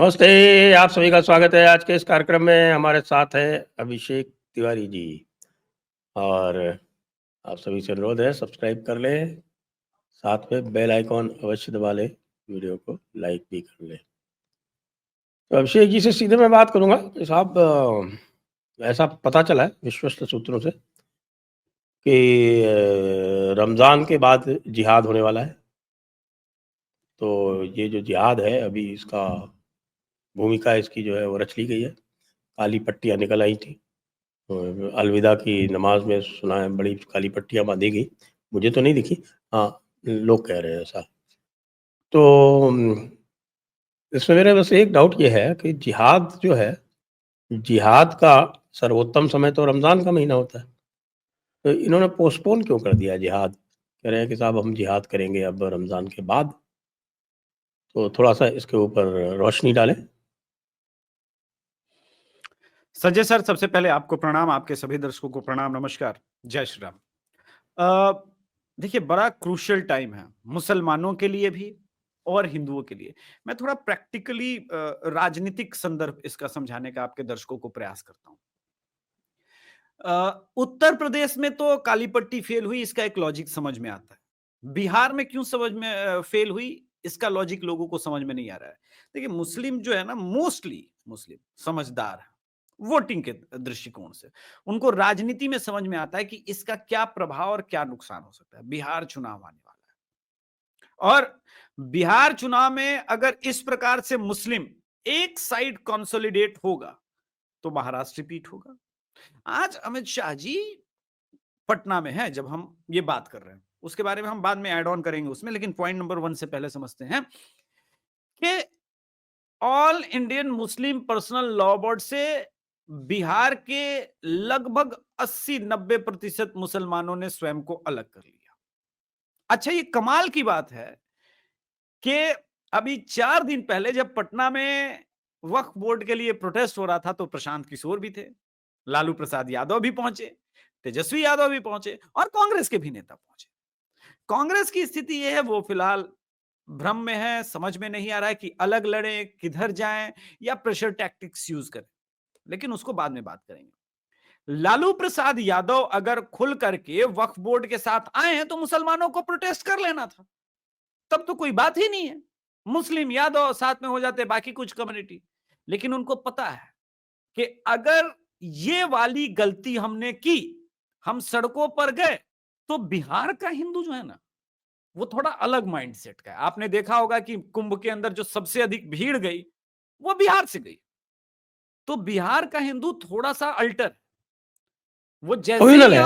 नमस्ते, आप सभी का स्वागत है। आज के इस कार्यक्रम में हमारे साथ हैं अभिषेक तिवारी जी और आप सभी से अनुरोध है सब्सक्राइब कर लें, साथ में बेल आइकॉन अवश्य दबा लें, वीडियो को लाइक भी कर लें। तो अभिषेक जी से सीधे मैं बात करूँगा कि साहब ऐसा पता चला है विश्वस्त सूत्रों से कि रमज़ान के बाद जिहाद होने वाला है। तो ये जो जिहाद है अभी इसका भूमिका इसकी जो है वो रच ली गई है। काली पट्टियाँ निकल आई थी। अलविदा की नमाज में सुना है बड़ी काली पट्टियाँ बांधी गई, मुझे तो नहीं दिखी, हाँ लोग कह रहे हैं ऐसा। तो इसमें मेरा बस एक डाउट ये है कि जिहाद जो है, जिहाद का सर्वोत्तम समय तो रमज़ान का महीना होता है, तो इन्होंने पोस्टपोन क्यों कर दिया जिहाद? कह रहे हैं कि साहब हम जिहाद करेंगे अब रमज़ान के बाद। तो थोड़ा-सा इसके ऊपर रोशनी डालें। संजय सर, सबसे पहले आपको प्रणाम, आपके सभी दर्शकों को प्रणाम, नमस्कार, जय श्री राम। देखिए, बड़ा क्रूशियल टाइम है मुसलमानों के लिए भी और हिंदुओं के लिए। मैं थोड़ा प्रैक्टिकली राजनीतिक संदर्भ इसका समझाने का आपके दर्शकों को प्रयास करता हूं। उत्तर प्रदेश में तो काली पट्टी फेल हुई, इसका एक लॉजिक समझ में आता है। बिहार में क्यों समझ में फेल हुई, इसका लॉजिक लोगों को समझ में नहीं आ रहा है। देखिए, मुस्लिम जो है ना, मोस्टली मुस्लिम समझदार है वोटिंग के दृष्टिकोण से। उनको राजनीति में समझ में आता है कि इसका क्या प्रभाव और क्या नुकसान हो सकता है। बिहार चुनाव आने वाला है और बिहार चुनाव में अगर इस प्रकार से मुस्लिम एक साइड कंसोलिडेट होगा तो महाराष्ट्र रिपीट होगा। आज अमित शाह जी पटना में है, जब हम ये बात कर रहे हैं उसके बारे में हम बाद में ऐड ऑन करेंगे उसमें, लेकिन पॉइंट नंबर 1 से पहले समझते हैं कि all Indian Muslim personal law board से बिहार के लगभग 80-90% मुसलमानों ने स्वयं को अलग कर लिया। अच्छा, ये कमाल की बात है कि अभी 4 दिन पहले जब पटना में वक्फ बोर्ड के लिए प्रोटेस्ट हो रहा था तो प्रशांत किशोर भी थे, लालू प्रसाद यादव भी पहुंचे, तेजस्वी यादव भी पहुंचे और कांग्रेस के भी नेता पहुंचे। कांग्रेस की स्थिति यह है, वो फिलहाल भ्रम में है, समझ में नहीं आ रहा है कि अलग लड़े, किधर जाएं या प्रेशर टैक्टिक्स यूज करें, लेकिन उसको बाद में बात करेंगे। लालू प्रसाद यादव अगर खुल करके वक्फ बोर्ड के साथ आए हैं तो मुसलमानों को प्रोटेस्ट कर लेना था, तब तो कोई बात ही नहीं है, मुस्लिम यादव साथ में हो जाते, बाकी कुछ कम्युनिटी। लेकिन उनको पता है कि अगर ये वाली गलती हमने की, हम सड़कों पर गए, तो बिहार का हिंदू जो है ना, वो थोड़ा अलग माइंडसेट का है। आपने देखा होगा कि कुंभ के अंदर जो सबसे अधिक भीड़ गई वो बिहार से गई, तो बिहार का हिंदू थोड़ा सा अल्टर, वो जैसे कम्युनल ही है।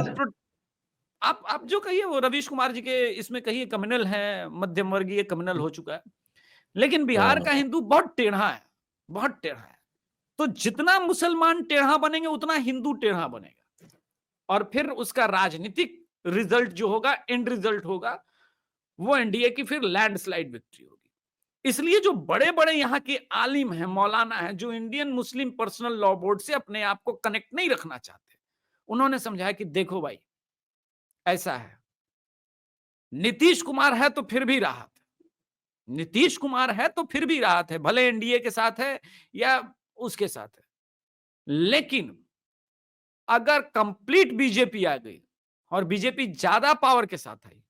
आप जो कहिए, वो रवीश कुमार जी के इसमें कहिए कम्युनल है, मध्यम वर्गीय कम्युनल हो चुका है, लेकिन बिहार का हाँ। हिंदू बहुत टेढ़ा है, बहुत टेढ़ा है। तो जितना मुसलमान टेढ़ा बनेंगे उतना हिंदू टेढ़ा बनेगा, और फिर उसका राजनीतिक रिजल्ट जो होगा, एंड रिजल्ट होगा, वो एनडीए की फिर लैंडस्लाइड विक्ट्री होगी। इसलिए जो बड़े बड़े यहाँ के आलिम हैं, मौलाना हैं, जो Indian Muslim personal law board से अपने आप को कनेक्ट नहीं रखना चाहते, उन्होंने समझाया कि देखो भाई, ऐसा है, नीतीश कुमार है तो फिर भी राहत है, नीतीश कुमार है तो फिर भी राहत है, भले एनडीए के साथ है या उसके साथ है, लेकिन अगर कंप्लीट बीजेपी आ गई और बीजेपी ज्यादा पावर के साथ आई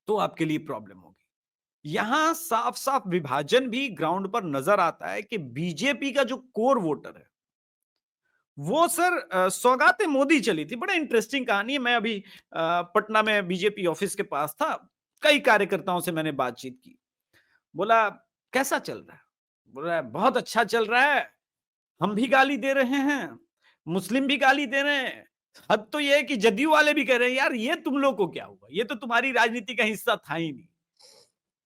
तो आपके लिए प्रॉब्लम होगी। यहां साफ साफ विभाजन भी ग्राउंड पर नजर आता है कि बीजेपी का जो कोर वोटर है वो सर, सौगाते मोदी चली थी। बड़ा इंटरेस्टिंग कहानी है। मैं अभी पटना में बीजेपी ऑफिस के पास था, कई कार्यकर्ताओं से मैंने बातचीत की। बोला कैसा चल रहा है? बोला बहुत अच्छा चल रहा है, हम भी गाली दे रहे हैं, मुस्लिम भी गाली दे रहे हैं, हद तो यह है कि जदयू वाले भी कह रहे हैं यार ये तुम लोग को क्या हुआ, ये तो तुम्हारी राजनीति का हिस्सा था ही नहीं।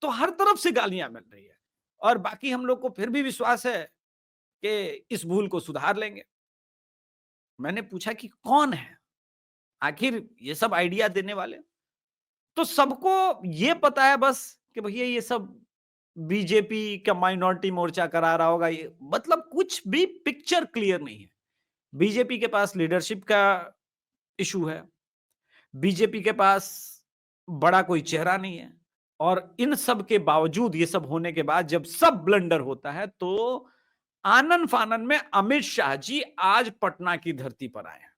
तो हर तरफ से गालियां मिल रही है, और बाकी हम लोग को फिर भी विश्वास है कि इस भूल को सुधार लेंगे। मैंने पूछा कि कौन है आखिर ये सब आइडिया देने वाले? तो सबको ये पता है बस कि भैया ये सब बीजेपी का माइनॉरिटी मोर्चा करा रहा होगा, ये मतलब कुछ भी पिक्चर क्लियर नहीं है। बीजेपी के पास लीडरशिप का इशू है, बीजेपी के पास बड़ा कोई चेहरा नहीं है, और इन सब के बावजूद, ये सब होने के बाद जब सब ब्लंडर होता है, तो आनन फानन में अमित शाह जी आज पटना की धरती पर आए हैं।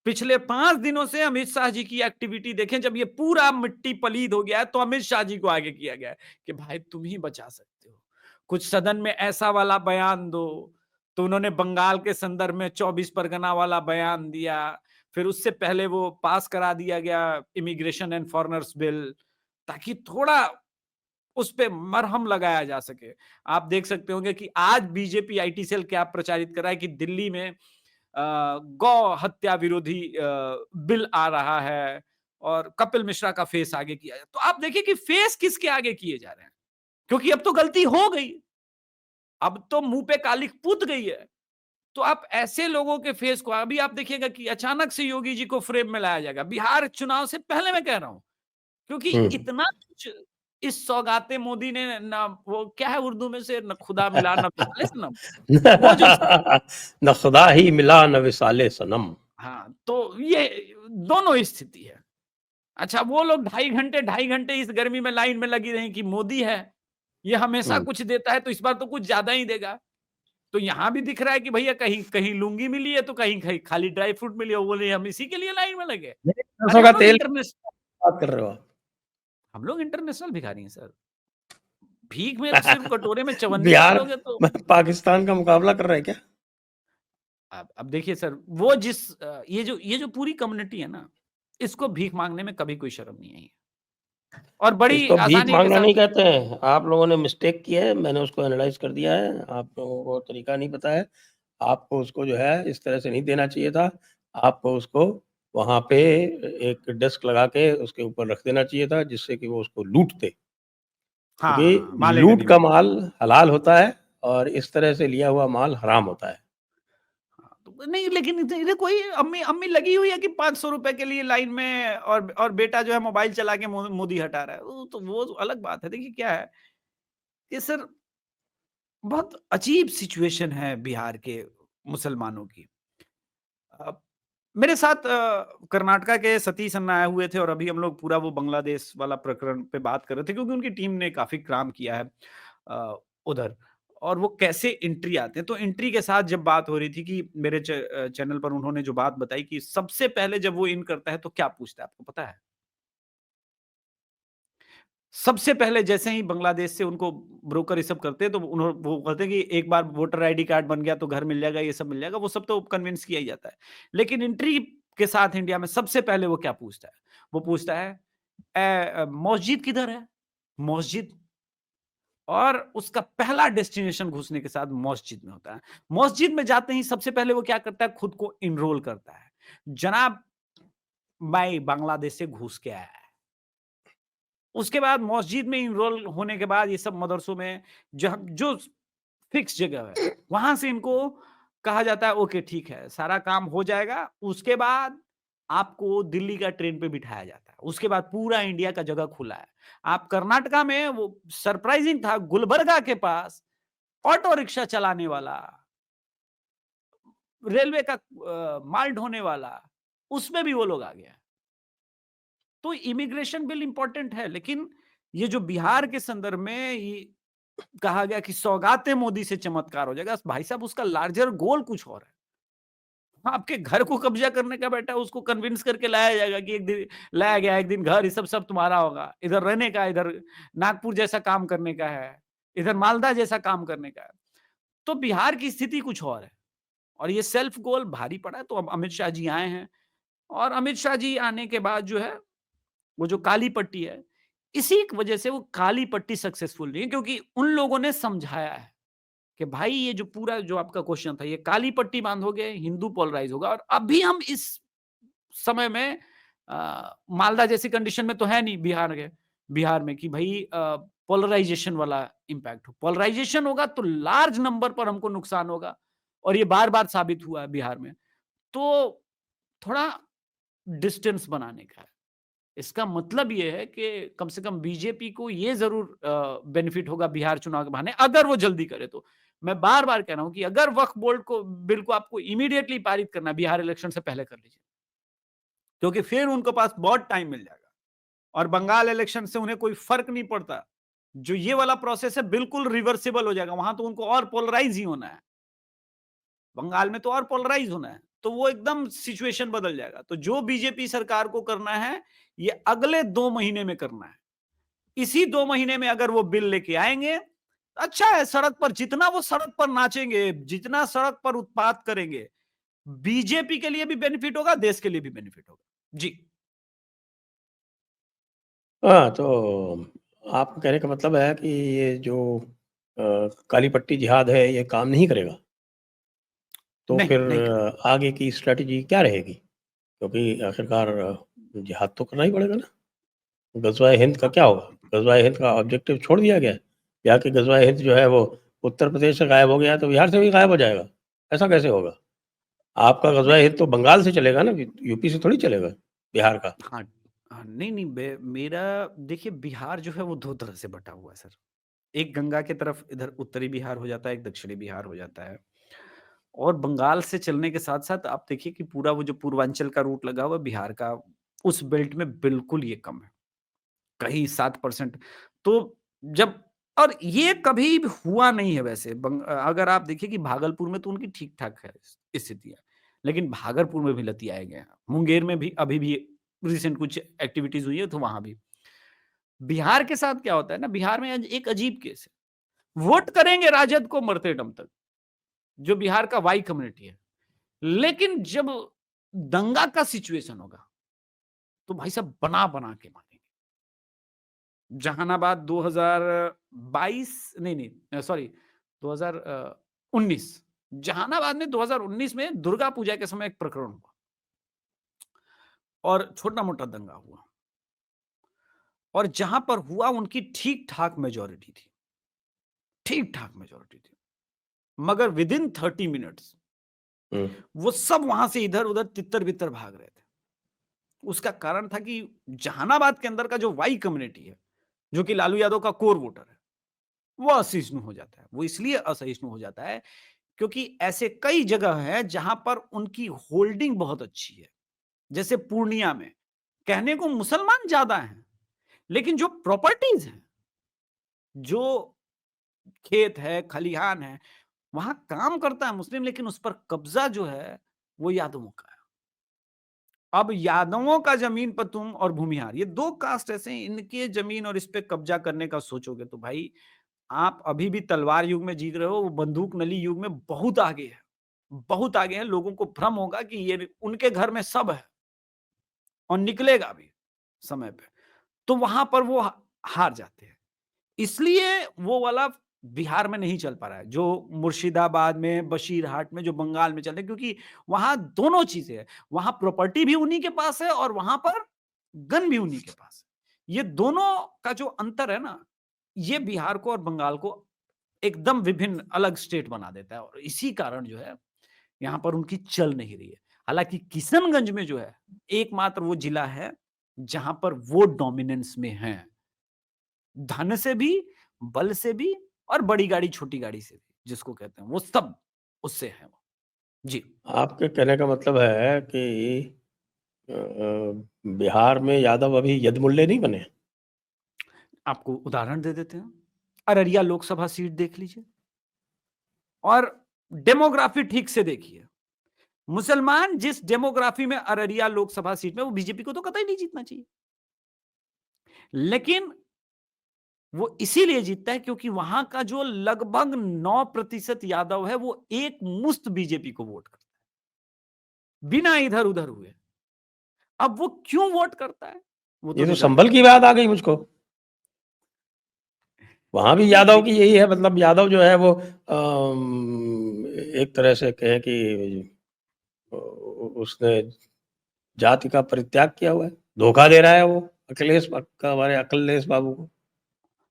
पिछले 5 दिनों से अमित शाह जी की एक्टिविटी देखें, जब ये पूरा मिट्टी पलीद हो गया है, तो अमित शाह जी को आगे किया गया है कि भाई तुम ही बचा सकते हो, कुछ सदन में ऐसा वाला बयान दो। तो उन्होंने बंगाल के संदर्भ में 24 परगना वाला बयान दिया, फिर उससे पहले वो पास करा दिया गया इमिग्रेशन एंड फॉरेनर्स बिल, ताकि थोड़ा उस पे मरहम लगाया जा सके। आप देख सकते होंगे कि आज बीजेपी आईटी सेल क्या प्रचारित कर रहा है कि दिल्ली में गौ हत्या विरोधी बिल आ रहा है और कपिल मिश्रा का फेस आगे किया जाए। तो आप देखिए कि फेस किसके आगे किए जा रहे हैं, क्योंकि अब तो गलती हो गई, अब तो मुंह पे कालिख पुत गई है। तो आप ऐसे लोगों के फेस को अभी आप देखिएगा कि अचानक से योगी जी को फ्रेम में लाया जाएगा, बिहार चुनाव से पहले मैं कह रहा हूं, क्योंकि हम्म। इतना कुछ इस सौगाते मोदी ने ना, वो क्या है उर्दू में से, न खुदा मिला न मिसाले सनम, वो जो न खुदा ही मिला न विसाले सनम। हाँ, तो ये दोनों स्थिति है। अच्छा, वो लोग 2.5 घंटे इस गर्मी में लाइन में लगी रही कि मोदी है, ये हमेशा हम्म। कुछ देता है, तो इस बार तो कुछ ज्यादा ही देगा। तो यहां भी दिख रहा है कि भैया कहीं कहीं लुंगी मिली है, तो कहीं कहीं खाली ड्राई फ्रूट मिली है, वो बोले हम इसी के लिए लाइन में लगे। सरसों अरे का तेल की बात कर रहे हो हम लोग इंटरनेशनल भिखारी हैं सर। भीख में सिर्फ आप? कटोरे में चवन्नी बिहार डालोगे तो पाकिस्तान का मुकाबला कर रहे हैं क्या? अब देखिए सर, वो ये जो पूरी कम्युनिटी है ना, इसको भीख मांगने में कभी कोई शर्म नहीं आई है, और बड़ी इसको भीख आसानी के मांगना साथ। नहीं कहते हैं, आप लोगों ने मिस्टेक की है, मैंने उसको एनालाइज कर दिया है, आप लोगों को तरीका नहीं पता है। आपको उसको जो है इस तरह से नहीं देना चाहिए था, आपको उसको वहां पे एक डेस्क लगा के उसके ऊपर रख देना चाहिए था, जिससे कि वो उसको लूटते, हाँ हाँ, क्योंकि लूट मालेगानी का में। माल हलाल होता है और इस तरह से लिया हुआ माल हराम होता है। तो नहीं, लेकिन इधर कोई अम्मी अम्मी लगी हुई है कि 500 रुपए के लिए लाइन में, और बेटा जो है मोबाइल चला के मोदी हटा रहा है, वो तो अलग बात है। देखिए क्या है कि सर, बहुत अजीब सिचुएशन है बिहार के मुसलमानों की। अ, मेरे साथ कर्नाटका के सतीश अन्ना आए हुए थे, और अभी हम लोग पूरा वो बांग्लादेश वाला प्रकरण पे बात कर रहे थे, क्योंकि उनकी टीम ने काफी काम किया है उधर, और वो कैसे एंट्री आते हैं। तो एंट्री के साथ जब बात हो रही थी कि मेरे चैनल पर उन्होंने जो बात बताई कि सबसे पहले जब वो इन करता है तो क्या पूछता है, आपको पता है? सबसे पहले जैसे ही बांग्लादेश से उनको ब्रोकर ये सब करते हैं, तो वो कहते हैं कि एक बार वोटर आईडी कार्ड बन गया तो घर मिल जाएगा, ये सब मिल जाएगा, वो सब तो कन्विंस किया ही जाता है। लेकिन एंट्री के साथ इंडिया में सबसे पहले वो क्या पूछता है? वो पूछता है मस्जिद किधर है? मस्जिद। और उसका पहला डेस्टिनेशन घुसने के साथ मस्जिद में होता है। मस्जिद में जाते ही सबसे पहले वो क्या करता है? खुद को इनरोल करता है। जनाब, मैं बांग्लादेश से घुस के आया है। उसके बाद मस्जिद में इनरोल होने के बाद ये सब मदरसों में जो फिक्स जगह है, वहां से इनको कहा जाता है ओके ठीक है, सारा काम हो जाएगा। उसके बाद आपको दिल्ली का ट्रेन पे बिठाया जाता है। उसके बाद पूरा इंडिया का जगह खुला है। आप कर्नाटका में, वो सरप्राइजिंग था, गुलबर्गा के पास ऑटो रिक्शा चलाने वाला, रेलवे का माल ढोने वाला, उसमें भी वो लोग आ गया। तो इमिग्रेशन बिल इंपॉर्टेंट है, लेकिन ये जो बिहार के संदर्भ में ये कहा गया कि सौगाते मोदी से चमत्कार हो जाएगा, भाई साहब उसका लार्जर गोल कुछ और है। आपके घर को कब्जा करने का बेटा, उसको कन्विंस करके लाया जाएगा कि एक दिन लाया गया, एक दिन घर ये सब तुम्हारा होगा, इधर रहने का, इधर नागपुर जैसा काम करने का है, इधर मालदा जैसा काम करने का है। तो बिहार की स्थिति कुछ और है, और ये सेल्फ गोल भारी पड़ा है। तो अब अमित शाह जी आए हैं, और अमित शाह जी आने के बाद जो है, वो जो काली पट्टी है, इसी की वजह से वो काली पट्टी सक्सेसफुल नहीं है, क्योंकि उन लोगों ने समझाया है कि भाई ये जो पूरा जो आपका क्वेश्चन था, ये काली पट्टी बांधोगे हिंदू पोलराइज होगा। और अभी हम इस समय में मालदा जैसी कंडीशन में तो है नहीं बिहार में कि भाई पोलराइजेशन वाला इंपैक्ट हो। पोलराइजेशन होगा तो लार्ज नंबर पर हमको नुकसान होगा, और ये बार बार साबित हुआ है बिहार में। तो थोड़ा डिस्टेंस बनाने का है। इसका मतलब ये है कि कम से कम बीजेपी को ये जरूर बेनिफिट होगा बिहार चुनाव के बहाने, अगर वो जल्दी करे तो। मैं बार बार कह रहा हूं कि अगर वक्फ बोर्ड को बिल को आपको इमीडिएटली पारित करना है, बिहार इलेक्शन से पहले कर लीजिए, क्योंकि फिर उनके पास बहुत टाइम मिल जाएगा। और बंगाल इलेक्शन से उन्हें कोई फर्क नहीं पड़ता। जो ये वाला प्रोसेस है बिल्कुल रिवर्सिबल हो जाएगा, वहां तो उनको और पोलराइज ही होना है, बंगाल में तो और पोलराइज होना है, तो वो एकदम सिचुएशन बदल जाएगा। तो जो बीजेपी सरकार को करना है ये अगले 2 महीने में करना है। इसी 2 महीने में अगर वो बिल लेके आएंगे, अच्छा है, सड़क पर जितना वो सड़क पर नाचेंगे, जितना सड़क पर उत्पात करेंगे, बीजेपी के लिए भी बेनिफिट होगा, देश के लिए भी बेनिफिट होगा। जी। हाँ, तो आपके कहने का मतलब है कि ये जो काली पट्टी जिहाद है ये काम नहीं करेगा। तो नहीं, फिर नहीं करेगा। आगे की स्ट्रैटेजी क्या रहेगी? क्योंकि आखिरकार जिहाद तो करना ही पड़ेगा ना। गज़वाए हिंद का क्या होगा? गज़वाए हिंद का ऑब्जेक्टिव छोड़ दिया गया है? या कि गज़वाए हिंद जो है वो उत्तर प्रदेश से गायब हो गया है तो बिहार से भी गायब हो जाएगा? ऐसा कैसे होगा? आपका गज़वाए नहीं, हिंद तो बंगाल से चलेगा ना, यूपी से थोड़ी चलेगा, बिहार का। हाँ, हाँ, नहीं, नहीं, मेरा देखिए बिहार जो है वो 2 तरह से बँटा हुआ है सर। एक गंगा की तरफ इधर उत्तरी बिहार हो जाता है, एक दक्षिणी बिहार हो जाता है। और बंगाल से चलने के साथ-साथ आप देखिए कि पूरा वो जो पूर्वांचल का रूट लगा हुआ है बिहार का, उस बेल्ट में बिल्कुल ये कम है। कहीं 7%। तो जब और ये कभी भी हुआ नहीं है वैसे अगर आप देखिए कि भागलपुर में तो उनकी ठीक-ठाक है स्थितियाँ। लेकिन भागलपुर में भी लतियाए गए हैं। मुंगेर में भी अभी भी रिसेंट कुछ एक्टिविटीज़ हुई है तो वहाँ भी। बिहार के साथ क्या होता है ना, बिहार में एक अजीब केस है। वोट करेंगे राजद को मरते दम तक, जो बिहार का वाई कम्युनिटी है। लेकिन जब दंगा का सिचुएशन होगा, तो भाई साहब बना-बना के मारेंगे। जहानाबाद 2022 नहीं, सॉरी 2019 जहानाबाद में 2019 में दुर्गा पूजा के समय एक प्रकरण हुआ और छोटा-मोटा दंगा हुआ और जहां पर हुआ उनकी ठीक-ठाक मेजॉरिटी थी, ठीक-ठाक मेजॉरिटी थी। मगर विद इन 30 मिनट्स हुँ। वो सब वहां से इधर-उधर तितर-बितर भाग रहे थे। उसका कारण था कि जहानाबाद के अंदर का जो वाई कम्युनिटी है, जो कि लालू यादव का कोर वोटर है, वो असहिष्णु हो जाता है। वो इसलिए असहिष्णु हो जाता है क्योंकि ऐसे कई जगह हैं जहां पर उनकी होल्डिंग बहुत अच्छी है। जैसे पूर्णिया में कहने को मुसलमान ज्यादा हैं, लेकिन जो प्रॉपर्टीज हैं, जो खेत है, खलिहान है, वहां काम करता है मुस्लिम, लेकिन उस पर कब्जा जो है वो यादवों का है। अब यादवों का जमीन पर तुम और भूमिहार, ये 2 कास्ट ऐसे हैं, इनके जमीन और इस पे कब्जा करने का सोचोगे तो भाई आप अभी भी तलवार युग में जी रहे हो, वो बंदूक नली युग में बहुत आगे है। बहुत आगे है, लोगों को भ्रम होगा कि ये उनके घर में सब है और निकलेगा भी समय पे। तो वहां पर वो हार जाते हैं। इसलिए वो वाला बिहार में नहीं चल पा रहा है, जो मुर्शिदाबाद में, बशीरहाट में, जो बंगाल में चल रहा है, क्योंकि वहां दोनों चीजें हैं। वहां प्रॉपर्टी भी उन्हीं के पास है और वहां पर गन भी उन्हीं के पास है। ये दोनों का जो अंतर है ना, ये बिहार को और बंगाल को एकदम विभिन्न अलग स्टेट बना देता है और इसी कारण जो है यहाँ पर उनकी चल नहीं रही है। हालांकि किशनगंज में जो है एकमात्र वो जिला है जहां पर वो डोमिनेंस में है, धन से भी, बल से भी और बड़ी गाड़ी छोटी गाड़ी से भी, जिसको कहते हैं वो सब उससे है वो। जी। आपके कहने का मतलब है कि बिहार में यादव अभी यदमुल्ले नहीं बने? आपको उदाहरण दे देते हैं, अररिया लोकसभा सीट देख लीजिए और डेमोग्राफी ठीक से देखिए। मुसलमान जिस डेमोग्राफी में अररिया लोकसभा सीट में, वो बीजेपी को तो कतई नहीं जीतना चाहिए, लेकिन वो इसीलिए जीतता है क्योंकि वहां का जो लगभग 9% यादव है वो एक मुश्त बीजेपी को वोट करता है बिना इधर उधर हुए। अब वो क्यों वोट करता है, वो तो ये तो रिजल्ट संभल की बात आ गई मुझको। वहाँ भी नहीं यादव की देखिए। यही है, मतलब यादव जो है वो एक तरह से कहें कि उसने जाति का परित्याग किया हुआ है, धोखा दे रहा है वो हमारे अखिलेश बाबू को।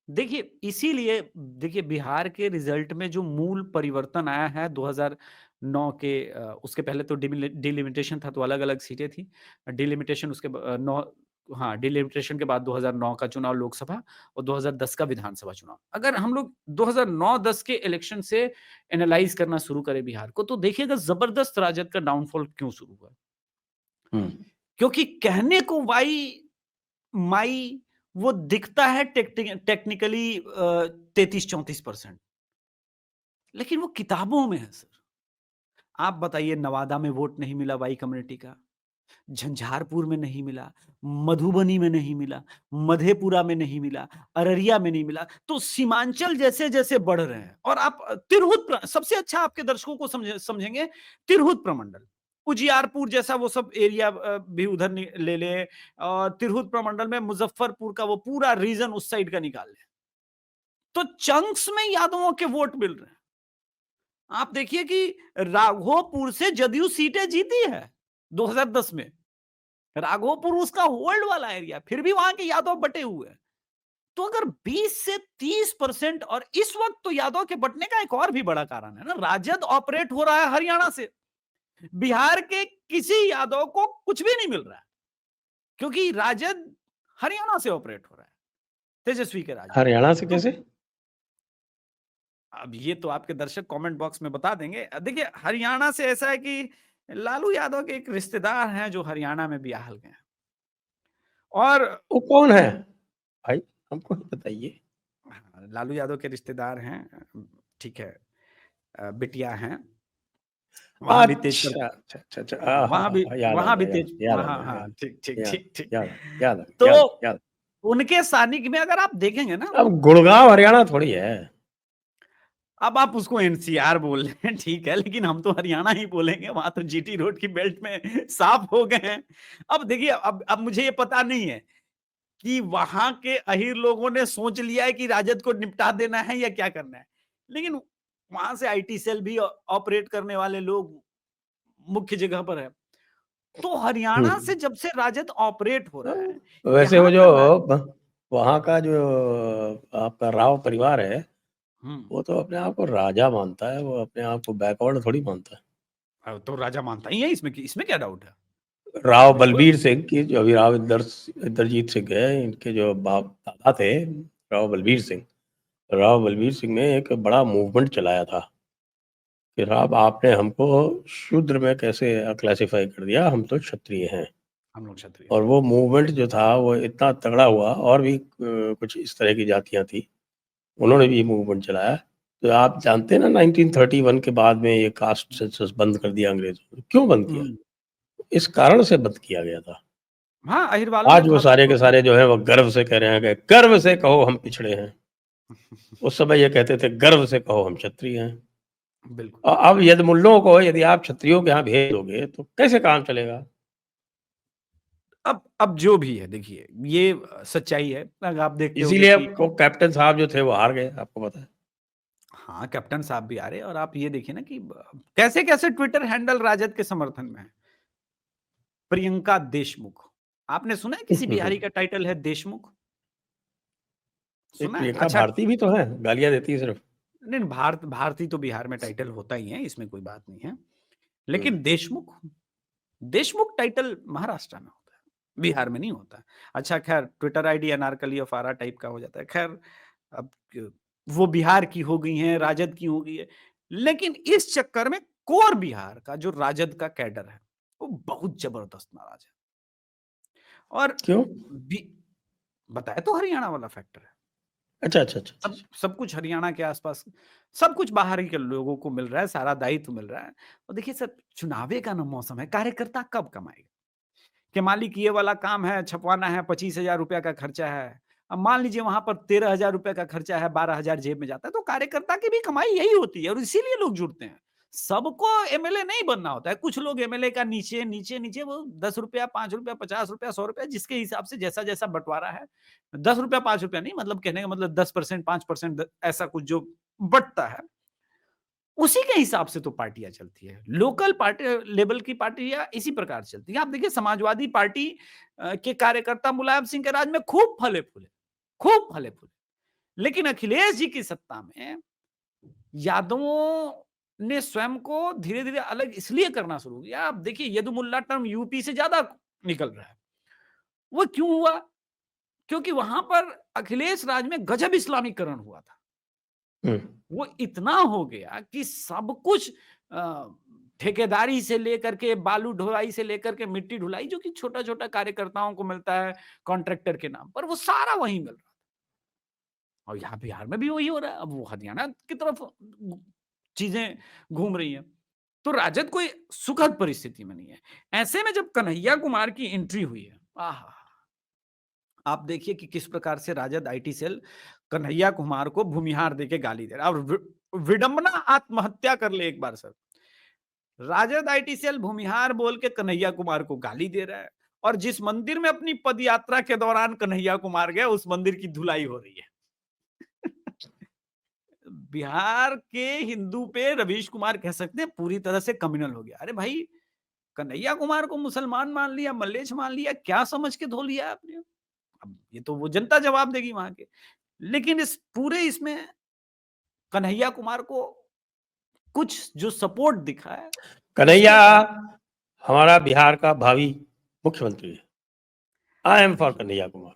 देखिए इसीलिए देखिए बिहार के रिजल्ट में जो मूल परिवर्तन आया है 2009 के उसके पहले तो डिलिमिटेशन था तो अलग-अलग सीटें थी। डिलिमिटेशन उसके 9 हाँ, डिलिमिटेशन के बाद 2009 का चुनाव लोकसभा और 2010 का विधानसभा चुनाव। अगर हम लोग 2009-10 के इलेक्शन से एनालाइज़ करना शुरू करें बिहार को तो देखिएगा ज़बरदस्त राजद का डाउनफॉल क्यों शुरू हुआ। हुँ। क्योंकि कहने को वाई माई वो दिखता है टेक्निकली 33-34%, लेकिन वो किताबों में है सर। आप बताइए, नवादा में वोट नहीं मिला वाई कम्युनिटी का, झंझारपुर में नहीं मिला, मधुबनी में नहीं मिला, मधेपुरा में नहीं मिला, अररिया में नहीं मिला, तो सीमांचल जैसे-जैसे बढ़ रहे हैं। और आप सबसे अच्छा आपके दर्शकों को समझेंगे तिरहुत प्रमंडल, उजियारपुर जैसा वो सब एरिया भी उधर ले लें, और तिरहुत प्रमंडल में मुजफ्फरपुर का वो पूरा रीजन उस साइड का निकाल लें, तो चंक्स में यादवों के वोट मिल रहे हैं। आप देखिए कि राघोपुर से जदयू सीटें जीती है 2010 में। राघोपुर उसका होल्ड वाला एरिया, फिर भी वहां के यादव बटे हुए हैं। तो अगर 20 से 30%, और इस वक्त तो यादव के बटने का एक और भी बड़ा कारण है ना, राजद ऑपरेट हो रहा है हरियाणा से। बिहार के किसी यादव को कुछ भी नहीं मिल रहा है, क्योंकि राजद हरियाणा से ऑपरेट हो रहा है, तेजस्वी के राज में। हरियाणा से तो कैसे? अब ये तो आपके दर्शक कमेंट बॉक्स में बता देंगे। देखिए, हरियाणा से ऐसा है कि लालू यादव के एक रिश्तेदार हैं जो हरियाणा में बियाहल गए हैं, और वो कौन है भाई, हमको ही बताइए। हाँ, लालू यादव के रिश्तेदार हैं, ठीक है, बिटिया हैं, वहां भी तेज अच्छा पर, अच्छा अच्छा अच्छा, हाँ हाँ वहां भी हाँ, याद आ वहां भी गया, तेज, याद आ हाँ गया, हाँ, ठीक ठीक याद ठीक ठीक। याद याद तो याद याद। उनके सानिध्य में अगर आप देखेंगे ना, अब गुड़गांव हरियाणा थोड़ी है। अब आप उसको एनसीआर बोल रहे हैं, ठीक है, लेकिन हम तो हरियाणा ही बोलेंगे, वहां तो जीटी रोड की बेल्ट में साफ हो गए हैं। अब देखिए, अब मुझे ये पता नहीं है कि वहां के अहीर लोगों ने सोच लिया है कि राजद को निपटा देना है या क्या करना है, लेकिन वहां से आईटी सेल भी ऑपरेट करने वाले लोग मुख्य जगह पर है। तो हरियाणा से हम्म। जब से राजद ऑपरेट हो रहा है, वैसे वो यहाँ जो का वहाँ का जो आपका राव परिवार है, हम्म, वो तो अपने आप को राजा मानता है, वो अपने आप को बैकवर्ड थोड़ी मानता है। तो राजा मानता ही है, इसमें क्या डाउट है? राव बिल्कुल। बलबीर सिंह की, जो अभी राव इंदरजीत सिंह है, इनके जो बाप दादा थे, राव बलबीर सिंह, राव बलबीर सिंह ने एक बड़ा मूवमेंट चलाया था कि साहब आपने हमको शूद्र में कैसे क्लासिफाई कर दिया, हम तो क्षत्रिय हैं। हम लोग क्षत्रिय और हैं। वो मूवमेंट जो था वो इतना तगड़ा हुआ, और भी कुछ इस तरह की जातियां थी, उन्होंने भी मूवमेंट चलाया। तो आप जानते हैं ना, 1931 के बाद में ये कास्ट सेंसस बंद कर दिया अंग्रेजों ने। क्यों बंद किया? हम्म, इस कारण से बंद किया गया था। हाँ, अहिर वालों ने आज वो कहा था सारे के तो सारे जो है वो गर्व से कह रहे हैं कि गर्व से कहो हम पिछड़े हैं। उस समय ये कहते थे गर्व से कहो हम क्षत्रिय हैं। बिल्कुल। और अब यदि मुल्लों को यदि आप क्षत्रियों के यहाँ भेज दोगे तो कैसे काम चलेगा? अब जो भी है, देखिए, ये सच्चाई है। अगर आप देखते होगे इसीलिए कि वो कैप्टन साहब जो थे वो हार गए, आपको पता है। हाँ, कैप्टन साहब भी आ रहे हैं, और आप ये देखिए ना कि कैसे कैसे ट्विटर हैंडल राजद के समर्थन में है। प्रियंका देशमुख, आपने सुना है किसी बिहारी का टाइटल है देशमुख? एक सुना है? प्रियंका अच्छा, भारती भी तो है, गालियां देती है सिर्फ। नहीं, भारती तो बिहार में टाइटल होता ही है, इसमें कोई बात नहीं है। हम्म। लेकिन देशमुख, देशमुख टाइटल महाराष्ट्र में होता है, बिहार में नहीं होता। अच्छा, खैर, Twitter ID Anarkali of Arrah type का हो जाता है। खैर, अब वो बिहार की हो गई हैं, राजद की हो गई है, लेकिन इस चक्कर में कोर बिहार का जो राजद का कैडर है, वो बहुत जबरदस्त नाराज है। और क्यों? बताया तो हरियाणा वाला फैक्टर है। अच्छा अच्छा अच्छा अच्छा सब अच्छा। सब कुछ हरियाणा के आसपास, सब कुछ बाहर ही के लोगों को मिल रहा है, सारा दायित्व मिल रहा है। और देखिए सर, चुनावे का ना मौसम है, कार्यकर्ता कब कमाएगा? कि मालिक ये वाला काम है, छपवाना है, 25,000 रुपया का खर्चा है। अब मान लीजिए वहां पर 13,000 रुपया का खर्चा है, 12,000 जेब में जाता है, तो कार्यकर्ता की भी कमाई यही होती है, और इसीलिए लोग जुड़ते हैं। सबको एमएलए नहीं बनना होता है, कुछ लोग एमएलए का नीचे नीचे नीचे वो 10 रुपया, 5 रुपया, 50 रुपया, 100 रुपया, जिसके हिसाब से जैसा जैसा बंटवारा है, 10 रुपया, 5 रुपया नहीं, मतलब कहने का मतलब 10%, 5%, ऐसा कुछ जो बटता है, उसी के हिसाब से तो पार्टियां चलती है। लोकल पार्टी लेवल की पार्टियां इसी प्रकार चलती है। आप देखिए, समाजवादी पार्टी के कार्यकर्ता मुलायम सिंह के राज में खूब फले फूले, खूब फले फूले, लेकिन अखिलेश जी की सत्ता में यादवों ने स्वयं को धीरे धीरे अलग इसलिए करना शुरू किया। आप देखिए, यदुमुल्ला टर्म यूपी से ज्यादा निकल रहा है। वो क्यों हुआ? क्योंकि वहां पर अखिलेश राज में गजब इस्लामीकरण हुआ था। हम्म। वो इतना हो गया कि सब कुछ ठेकेदारी से लेकर के बालू ढुलाई से लेकर के मिट्टी ढुलाई, जो कि छोटा छोटा कार्यकर्ताओं को मिलता है कॉन्ट्रैक्टर के नाम पर, वो सारा वहीं मिल रहा था। और यहाँ बिहार में भी वही हो रहा है। अब वो हरियाणा की तरफ चीजें घूम रही हैं। तो राजद कोई सुखद परिस्थिति में नहीं है। ऐसे में जब कन्हैया कुमार की एंट्री हुई है, आहा, आप देखिए कि किस प्रकार से राजद आईटी सेल कन्हैया कुमार को भूमिहार देके गाली दे रहा है। और विडंबना, आत्महत्या कर ले एक बार सर। राजद आईटी सेल भूमिहार बोल के कन्हैया कुमार को गाली दे रहा है, और जिस मंदिर में अपनी पदयात्रा के दौरान कन्हैया कुमार गए, उस मंदिर की धुलाई हो रही है। बिहार के हिंदू पे रवीश कुमार कह सकते हैं पूरी तरह से कम्युनल हो गया। अरे भाई, कन्हैया कुमार को मुसलमान मान लिया, मल्लेश मान लिया, क्या समझ के धो लिया आपने? अब ये तो वो जनता जवाब देगी वहां के। लेकिन इस पूरे इसमें कन्हैया कुमार को कुछ जो सपोर्ट दिखा है, कन्हैया हमारा बिहार का भावी मुख्यमंत्री है। I am for Kanhaiya Kumar.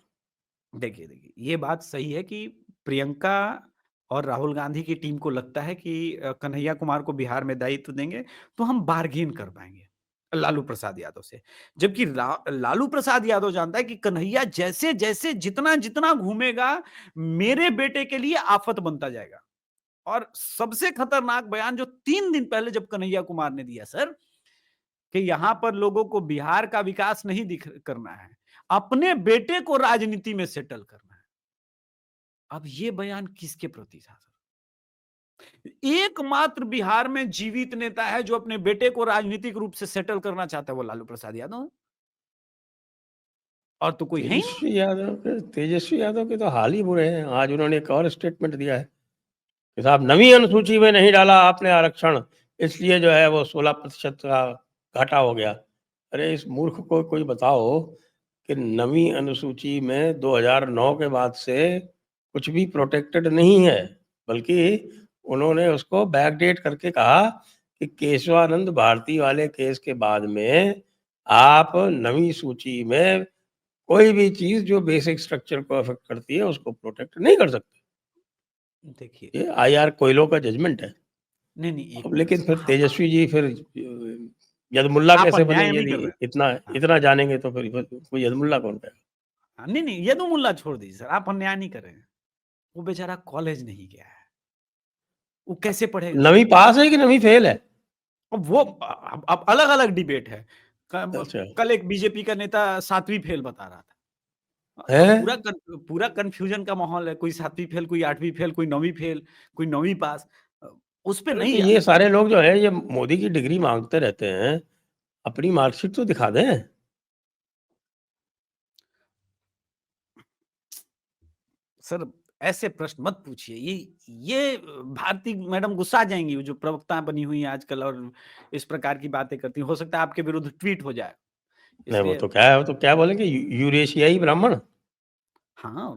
देखिए ये बात सही है कि प्रियंका और राहुल गांधी की टीम को लगता है कि कन्हैया कुमार को बिहार में दायित्व देंगे तो हम बार्गेन कर पाएंगे लालू प्रसाद यादव से। जबकि लालू प्रसाद यादव जानता है कि कन्हैया जैसे जैसे जितना जितना घूमेगा, मेरे बेटे के लिए आफत बनता जाएगा। और सबसे खतरनाक बयान जो 3 दिन पहले जब कन्हैया कुमार ने दिया सर, कि यहां पर लोगों को बिहार का विकास नहीं दिख करना है, अपने बेटे को राजनीति में सेटल करना है। अब ये बयान किसके प्रति था सर? एकमात्र बिहार में जीवित नेता है जो अपने बेटे को राजनीतिक रूप से सेटल करना चाहता है, वो लालू प्रसाद यादव है। और तो कोई है ही नहीं। तेजस्वी यादव के तो हाल ही बुरे हैं। आज उन्होंने एक और स्टेटमेंट दिया है कि साहब, नवी अनुसूची में नहीं डाला आपने आरक्षण, इसलिए जो है वो 16% का घाटा हो गया। अरे इस मूर्ख को कोई बताओ कि नवी अनुसूची में 2009 के बाद से कुछ भी प्रोटेक्टेड नहीं है, बल्कि उन्होंने उसको बैकडेट करके कहा कि केशवानंद भारती वाले केस के बाद में आप नवी सूची में कोई भी चीज जो बेसिक स्ट्रक्चर को अफेक्ट करती है उसको प्रोटेक्ट नहीं कर सकते। देखिए, ये आईआर कोयलो का जजमेंट है। नहीं अब लेकिन फिर तेजस्वी जी फिर यदमुल्ला आप कैसे बने? अन्याय नहीं यदि कर रहे। इतना हाँ। इतना जानेंगे तो फिर कोई यदमुल्ला कौन कहेगा? नहीं यदुमुल्ला छोड़ दीजिए सर, आप अन्याय नहीं कर रहे हैं। वो बेचारा कॉलेज नहीं गया है, वो कैसे पढ़ेगा? नवी पास है कि नवी फेल है? अब वो अब अलग अलग डिबेट है। अच्छा कल एक बीजेपी का नेता 7वीं फेल बता रहा था। है। अब पूरा कंफ्यूजन का माहौल है। कोई 7वीं फेल, कोई 8वीं फेल, कोई 9वीं फेल, कोई 9वीं पास। उस पे अरे तो नहीं ये जाना। सारे लोग जो है ये मोदी की डिग्री मांगते रहते हैं, अपनी मार्कशीट तो दिखा दें। सर ऐसे प्रश्न मत पूछिए। ये भारती मैडम गुस्सा आ जाएंगी, जो प्रवक्ता बनी हुई है आजकल और इस प्रकार की बातें करती हैं। हो सकता है आपके विरुद्ध ट्वीट हो जाए, नहीं वो इसलिए तो क्या है, वो तो क्या बोलेंगे, यूरेशियाई ब्राह्मण। हाँ,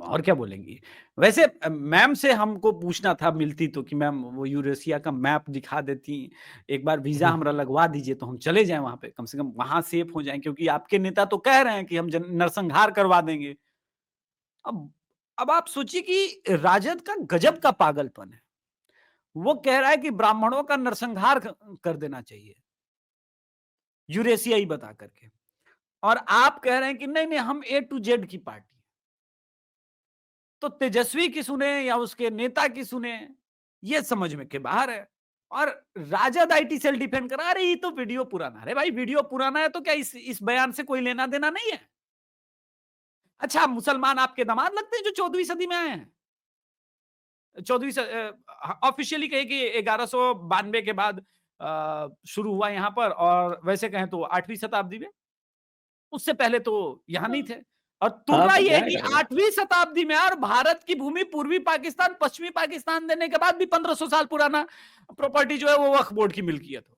और क्या बोलेंगी। वैसे मैम से हमको पूछना था मिलती तो, कि मैम वो यूरेशिया का मैप दिखा देती, एक बार वीजा हमरा लगवा दीजिए तो हम चले जाएं वहां पे, कम से कम वहां सेफ हो जाएं, क्योंकि आपके नेता तो कह रहे हैं कि हम नरसंहार करवा देंगे। अब अब आप सोचिए कि राजद का गजब का पागलपन है। वो कह रहा है कि ब्राह्मणों का नरसंहार कर देना चाहिए यूरेशियाई बता करके, और आप कह रहे हैं कि नहीं नहीं हम A to Z की पार्टी। तो तेजस्वी की सुने या उसके नेता की सुने, ये समझ में के बाहर है। और राजद आईटी सेल डिफेंड करा रही, तो वीडियो पुराना। अरे भाई, वीडियो पुराना है तो क्या इस बयान से कोई लेना देना नहीं है? अच्छा, मुसलमान आपके दामाद लगते हैं जो 14वीं सदी में आए हैं? 14वीं ऑफिशियली कहे कि 1192 के बाद शुरू हुआ यहाँ पर, और वैसे कहें तो 8वीं शताब्दी में। उससे पहले तो यहाँ नहीं थे। और हाँ तुलना तो ये क्या है कि करें। 8वीं शताब्दी में यार भारत की भूमि पूर्वी पाकिस्तान पश्चिमी पाकिस्तान देने के बाद भी 1500 साल पुराना प्रॉपर्टी जो है वो वक्फ बोर्ड की मिल्कियत हो।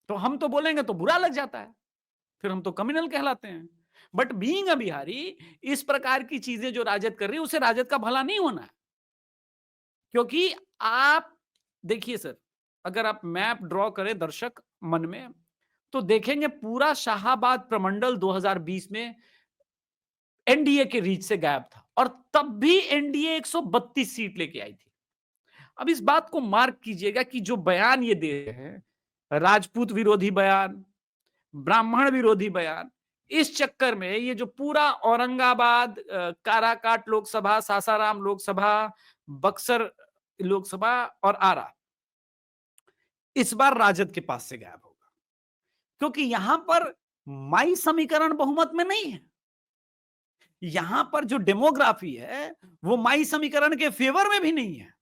तो हम तो बोलेंगे तो बुरा लग जाता है, फिर हम तो कम्युनल कहलाते हैं। बट बीइंग अ बिहारी, इस प्रकार की चीजें जो राजद कर रही है, उसे राजद का भला नहीं होना है। क्योंकि आप देखिए सर, अगर आप मैप ड्रॉ करें दर्शक मन में, तो देखेंगे पूरा शाहाबाद प्रमंडल 2020 में एनडीए के रीच से गायब था, और तब भी एनडीए 132 सीट लेके आई थी। अब इस बात को मार्क कीजिएगा कि जो बयान ये दे रहे हैं, राजपूत विरोधी बयान, ब्राह्मण विरोधी बयान, इस चक्कर में ये जो पूरा औरंगाबाद, काराकाट लोकसभा, सासाराम लोकसभा, बक्सर लोकसभा और आरा इस बार राजद के पास से गायब होगा, क्योंकि यहां पर माई समीकरण बहुमत में नहीं है। यहां पर जो डेमोग्राफी है वो माई समीकरण के फेवर में भी नहीं है।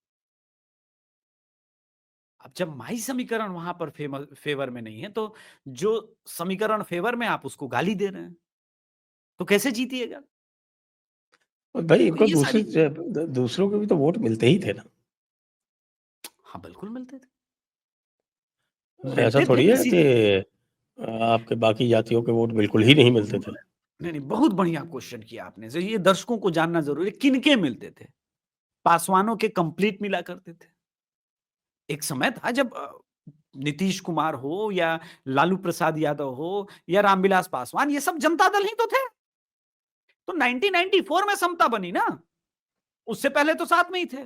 अब जब माई समीकरण वहां पर फेवर में नहीं है, तो जो समीकरण फेवर में आप उसको गाली दे रहे हैं, तो कैसे जीतिएगा? और भाई तो इनको ये सारी दूसरों के भी तो वोट मिलते ही थे ना। हाँ बिल्कुल मिलते थे, ऐसा मिलते थे थोड़ी है किसी कि आपके बाकी जातियों के वोट बिल्कुल ही नहीं मिलते थे। नहीं नहीं, बहुत बढ़िया क्वेश्चन किया आपने। ये दर्शकों को जानना जरूरी है, किनके मिलते थे? पासवानों के कंप्लीट मिला करते थे। एक समय था जब नीतीश कुमार हो या लालू प्रसाद यादव हो या रामविलास पासवान, ये सब जनता दल ही तो थे। तो 1994 में समता बनी ना, उससे पहले तो साथ में ही थे।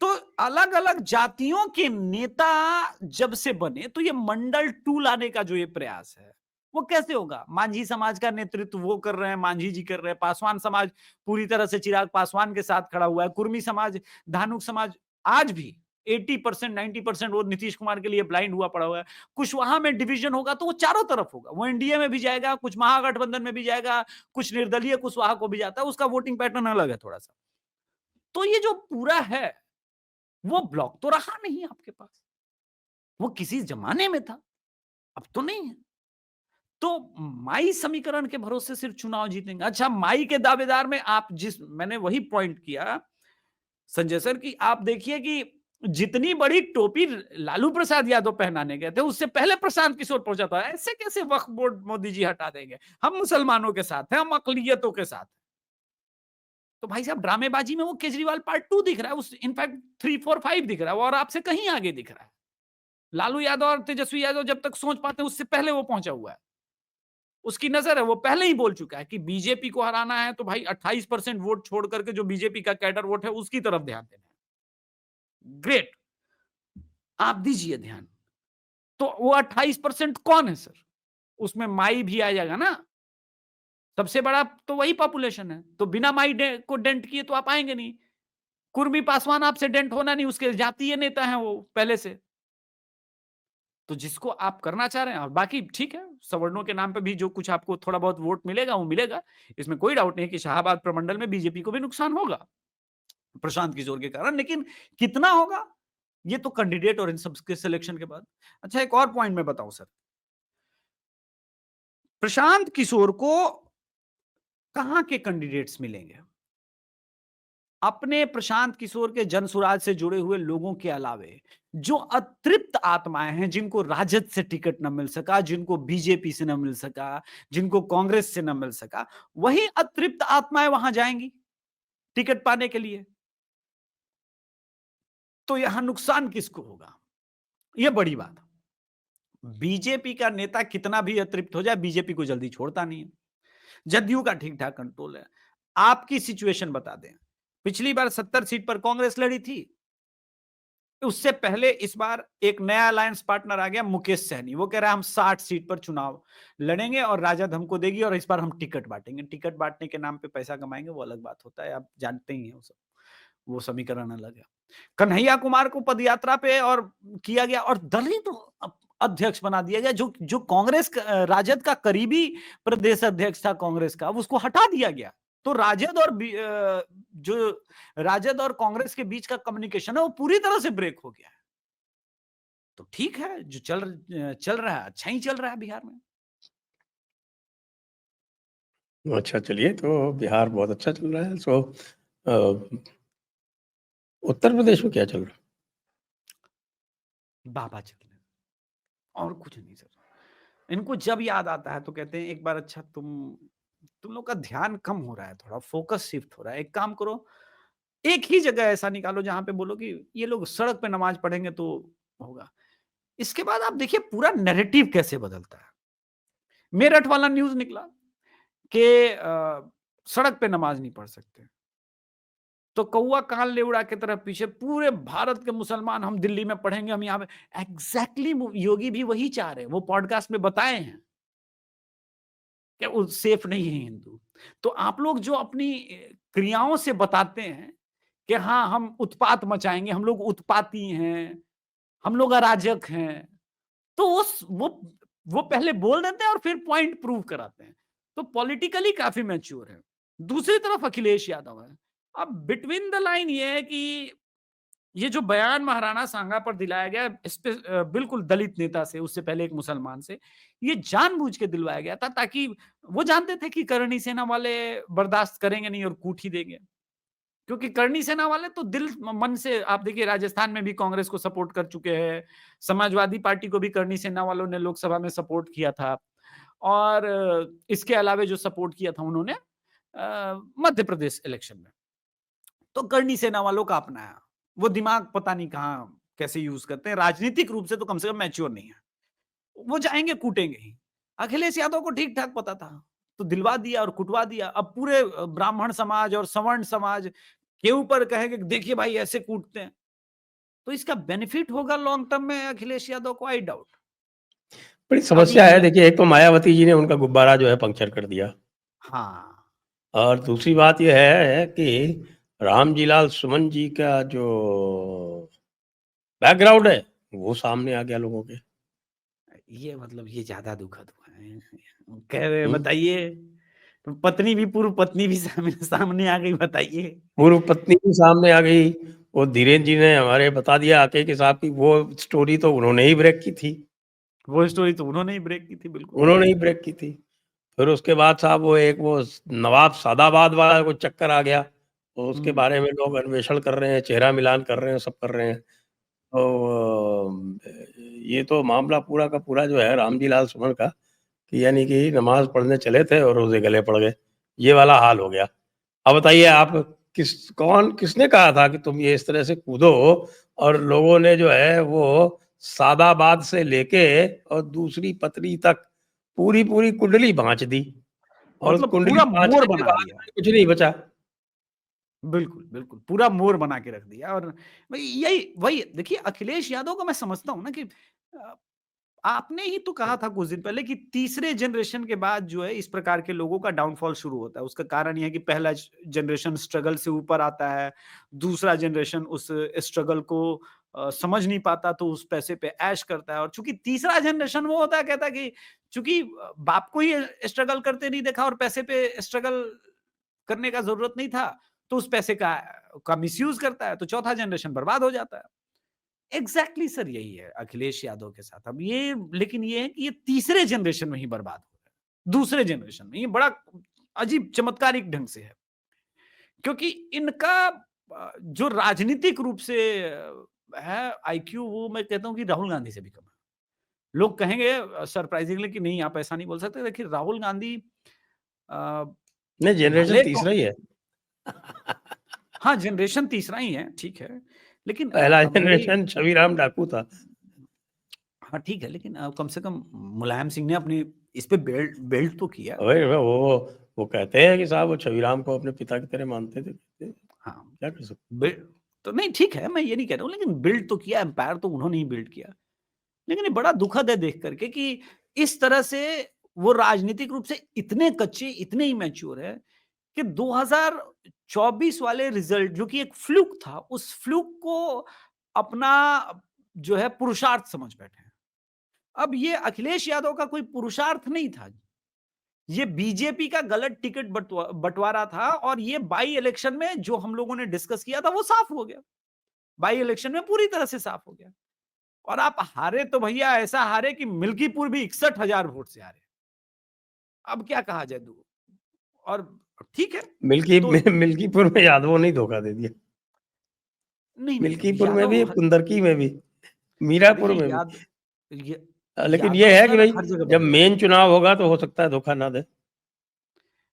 तो अलग अलग जातियों के नेता जब से बने, तो ये मंडल टू लाने का जो ये प्रयास है वो कैसे होगा? मांझी समाज का नेतृत्व वो कर रहे हैं, मांझी जी कर रहे हैं, पासवान समाज पूरी तरह से चिराग पासवान के साथ खड़ा हुआ है, कुर्मी समाज, धानुक समाज आज भी 80% 90% वो नीतीश कुमार के लिए ब्लाइंड हुआ पड़ा हुआ है। कुशवाहा में डिवीजन होगा तो वो चारों तरफ होगा, वो एनडीए में भी जाएगा, कुछ महागठबंधन में भी जाएगा, कुछ निर्दलीय कुशवाहा को भी जाता है, उसका वोटिंग पैटर्न अलग है थोड़ा सा। तो ये जो पूरा है वो ब्लॉक तो रहा नहीं आपके पास, वो किसी जमाने में था, अब तो नहीं है। तो माई समीकरण के भरोसे सिर्फ चुनाव जीतेंगे? अच्छा, माई के दावेदार में आप मैंने वही पॉइंट किया संजय सर की, आप देखिए कि जितनी बड़ी टोपी लालू प्रसाद यादव पहनाने गए थे, उससे पहले प्रशांत किशोर पहुंचा था। ऐसे कैसे वक्फ बोर्ड मोदी जी हटा देंगे? हम मुसलमानों के साथ हैं, हम अकलियतों के साथ। तो भाई साहब, ड्रामेबाजी में वो केजरीवाल पार्ट 2 दिख रहा है, उस इनफैक्ट 3 4 5 दिख रहा है, और आपसे कहीं आगे दिख रहा है। लालू यादव और तेजस्वी यादव जब तक सोच पाते हैं, उससे पहले वो पहुंचा हुआ है। उसकी नजर है, वो पहले ही बोल चुका है कि बीजेपी को हराना है तो भाई 28% वोट छोड़ करके जो बीजेपी का कैडर वोट है उसकी तरफ ध्यान देना है। ग्रेट, आप दीजिए ध्यान। तो वो 28% कौन है सर? उसमें माई भी आ जाएगा ना, सबसे बड़ा तो वही पॉपुलेशन है। तो बिना माई को डेंट किए तो आप आएंगे नहीं। कुर्मी पासवान आपसे डेंट होना नहीं, उसके जातीय नेता हैं वो पहले से। तो जिसको आप करना चाह रहे हैं, और बाकी ठीक है, सवर्णों के नाम पे भी जो कुछ आपको थोड़ा बहुत वोट मिलेगा वो मिलेगा। इसमें कोई डाउट नहीं कि शाहाबाद प्रमंडल में बीजेपी को भी नुकसान होगा प्रशांत किशोर के कारण, लेकिन कितना होगा ये तो कैंडिडेट और इन सबके सिलेक्शन के बाद। अच्छा, एक और पॉइंट मैं बताऊं सर, प्रशांत किशोर को कहां के कैंडिडेट्स मिलेंगे? अपने प्रशांत किशोर के जनसुराज से जुड़े हुए लोगों के अलावे जो अतृप्त आत्माएं हैं, जिनको राजद से टिकट न मिल सका, जिनको बीजेपी से न मिल सका, जिनको कांग्रेस से न मिल सका, वही अतृप्त आत्माएं वहां जाएंगी टिकट पाने के लिए। तो यहां नुकसान किसको होगा? यह बड़ी बात। बीजेपी का नेता कितना भी अतृप्त हो जाए, बीजेपी को जल्दी छोड़ता नहीं है। जदयू का ठीक ठाक कंट्रोल है। आपकी सिचुएशन बता दें, पिछली बार 70 सीट पर कांग्रेस लड़ी थी, उससे पहले इस बार एक नया अलायंस पार्टनर आ गया, मुकेश सहनी। वो कह रहा है हम 60 सीट पर चुनाव लड़ेंगे और राजद हमको देगी और इस बार हम टिकट बांटेंगे। टिकट बांटने के नाम पे पैसा कमाएंगे, वो अलग बात होता है, आप जानते ही हैं वो समीकरण अलग है। कन्हैया कुमार को पदयात्रा पे और किया गया, और दल ही तो अध्यक्ष बना दिया गया, जो जो कांग्रेस राजद का करीबी प्रदेश अध्यक्ष था कांग्रेस का, उसको हटा दिया गया। तो जो राजद और कांग्रेस के बीच का कम्युनिकेशन है वो पूरी तरह से ब्रेक हो गया है। तो ठीक है, जो चल रहा है अच्छा ही चल रहा है बिहार में। अच्छा, चलिए, तो बिहार बहुत अच्छा चल रहा है। सो उत्तर प्रदेश में क्या चल रहा है? बाबा चल रहे हैं, और कुछ नहीं सर। इनको जब याद आता है तो कहते हैं एक बार, अच्छा तुम लोग का ध्यान कम हो रहा है, थोड़ा फोकस शिफ्ट हो रहा है, एक काम करो, एक ही जगह ऐसा निकालो जहां पे बोलो कि ये लोग सड़क पे नमाज पढ़ेंगे तो होगा। इसके बाद आप देखिए पूरा नैरेटिव कैसे बदलता है। मेरठ वाला न्यूज निकला कि सड़क पे नमाज नहीं पढ़ सकते, तो कौआ कान ले उड़ा की तरह पीछे, पूरे भारत के मुसलमान हम दिल्ली में पढ़ेंगे, हम यहाँ पे। एग्जैक्टली योगी भी वही चाह रहे हैं, वो पॉडकास्ट में बताए हैं कि वो सेफ नहीं है हिंदू। तो आप लोग जो अपनी क्रियाओं से बताते हैं कि हाँ हम उत्पात मचाएंगे, हम लोग उत्पाती हैं, हम लोग अराजक हैं, तो वो पहले बोल देते हैं और फिर पॉइंट प्रूव कराते हैं। तो पॉलिटिकली काफी मैच्योर है। दूसरी तरफ अखिलेश यादव है। अब बिटवीन द लाइन ये है कि ये जो बयान महाराणा सांगा पर दिलाया गया, इस पे बिल्कुल दलित नेता से, उससे पहले एक मुसलमान से, ये जानबूझ के दिलवाया गया था, ताकि वो जानते थे कि करणी सेना वाले बर्दाश्त करेंगे नहीं और कूट ही देंगे। क्योंकि करणी सेना वाले तो दिल मन से, आप देखिए राजस्थान में भी कांग्रेस को सपोर्ट कर चुके हैं, समाजवादी पार्टी को भी करणी सेना वालों ने लोकसभा में सपोर्ट किया था, और इसके अलावा जो सपोर्ट किया था उन्होंने मध्य प्रदेश इलेक्शन में। तो करणी सेना वालों का अपनाया, वो दिमाग पता नहीं कहाँ कैसे यूज करते हैं, राजनीतिक रूप से तो कम मैच्योर नहीं है, वो जाएंगे कूटेंगे ही। अखिलेश यादव को ठीक ठाक पता था, तो दिलवा दिया और कुटवा दिया। अब पूरे ब्राह्मण समाज और सवर्ण समाज के ऊपर कहेंगे देखिए भाई ऐसे कूटते हैं, तो इसका बेनिफिट होगा लॉन्ग टर्म में अखिलेश यादव को, आई डाउट। बड़ी समस्या है। देखिए, एक तो मायावती जी ने उनका गुब्बारा जो है पंक्चर कर दिया, हाँ, और दूसरी बात यह है कि रामजीलाल सुमन जी का जो बैकग्राउंड है वो सामने आ गया लोगों के। ये मतलब ये ज्यादा दुखद हुआ है। कह रहे हम्म। बताइए, पत्नी भी, पूर्व पत्नी भी सामने आ गई, बताइए। पूर्व पत्नी भी सामने आ गई। वो धीरेन्द्र जी ने हमारे बता दिया आके कि साहब की वो स्टोरी तो उन्होंने ही ब्रेक की थी, वो स्टोरी तो उन्होंने ही ब्रेक की थी, बिल्कुल। उन्होंने ही ब्रेक की थी। फिर उसके बाद साहब वो नवाब सादाबाद वाला को चक्कर आ गया, तो उसके बारे में लोग अन्वेषण कर रहे हैं, चेहरा मिलान कर रहे हैं, सब कर रहे हैं। तो ये तो मामला पूरा का पूरा जो है रामजी लाल सुमन का, कि यानी कि नमाज पढ़ने चले थे और रोजे गले पड़ गए, ये वाला हाल हो गया। अब बताइए आप, किसने कहा था कि तुम ये इस तरह से कूदो, और लोगों ने जो है वो सादाबाद से लेके और दूसरी पत्नी तक पूरी पूरी कुंडली भांच दी, और मतलब कुंडली पूरा मोर भांचने के बना बाद दिया। कुछ नहीं बचा। बिल्कुल, बिल्कुल, पूरा मोर बना के रख दिया। और यही वही देखिए, अखिलेश यादव को मैं समझता हूँ ना कि अ, आपने ही तो कहा था कुछ दिन पहले कि तीसरे जनरेशन के बाद जो है इस प्रकार के लोगों का डाउनफॉल शुरू होता है। उसका कारण ये है कि पहला जनरेशन स्ट्रगल से ऊपर आता है, दूसरा जनरेशन उस स्ट्रगल को समझ नहीं पाता, तो उस पैसे पे ऐश करता है, और चूंकि तीसरा जनरेशन वो होता है, कहता है कि चूंकि बाप को ही स्ट्रगल करते नहीं देखा और पैसे पे स्ट्रगल करने का जरूरत नहीं था, तो उस पैसे का मिसयूज करता है, तो चौथा जनरेशन बर्बाद हो जाता है। एग्जैक्टली सर, यही है अखिलेश यादव के साथ। अब ये, लेकिन ये है कि ये तीसरे जनरेशन में ही बर्बाद हो रहा है, दूसरे जनरेशन में। ये बड़ा अजीब चमत्कारिक ढंग से है, क्योंकि इनका जो राजनीतिक रूप से है आईक्यू, वो मैं कहता हूं कि राहुल गांधी से भी कम है। लोग कहेंगे सरप्राइजिंगली कि नहीं आप ऐसा नहीं बोल सकते, देखिए राहुल गांधी नहीं, जनरेशन भले तीसरा ही है। हाँ, जनरेशन तीसरा ही है, ठीक है, लेकिन पहला भले ही, जनरेशन छविराम डाकू था। हाँ ठीक है, लेकिन कम से कम मुलायम सिंह ने अपनी इस पे बेल्ट बेल्ट तो किया। वो कहते हैं कि साहब वो छविराम को अपने पिता की तरह मानते थे। हाँ, क्या कर सकते। बिल्ड तो नहीं, ठीक है, मैं ये नहीं कह रहा हूँ, लेकिन बिल्ड तो किया, एम्पायर तो उन्होंने ही बिल्ड किया। लेकिन ये बड़ा दुखद है देख करके कि इस तरह से वो राजनीतिक रूप से इतने कच्चे, इतने ही मैच्योर है कि 2024 वाले रिजल्ट जो कि एक फ्लूक था, उस फ्लूक को अपना जो है पुरुषार्थ समझ बैठे हैं। अब ये अखिलेश यादव का कोई पुरुषार्थ नहीं था, ये बीजेपी का गलत टिकट बंटवारा था, और ये बाई इलेक्शन में जो हम लोगों ने डिस्कस किया था वो साफ हो गया, बाई इलेक्शन में पूरी तरह से साफ हो गया। और आप हारे तो भैया ऐसा हारे कि मिल्कीपुर भी 61,000 वोट से हारे। अब क्या कहा जाए, और ठीक है, तो मिल्कीपुर में यादवों ने धोखा दे दिया। नहीं नहीं, अब मिल्कीपुर में भी, यादव कुंदरकी में भी, मीरापुर देखिए में भी। ये लेकिन ये यादव है कि सर भाई हर जगह जब बने। मेन चुनाव होगा तो हो सकता है धोखा ना दे।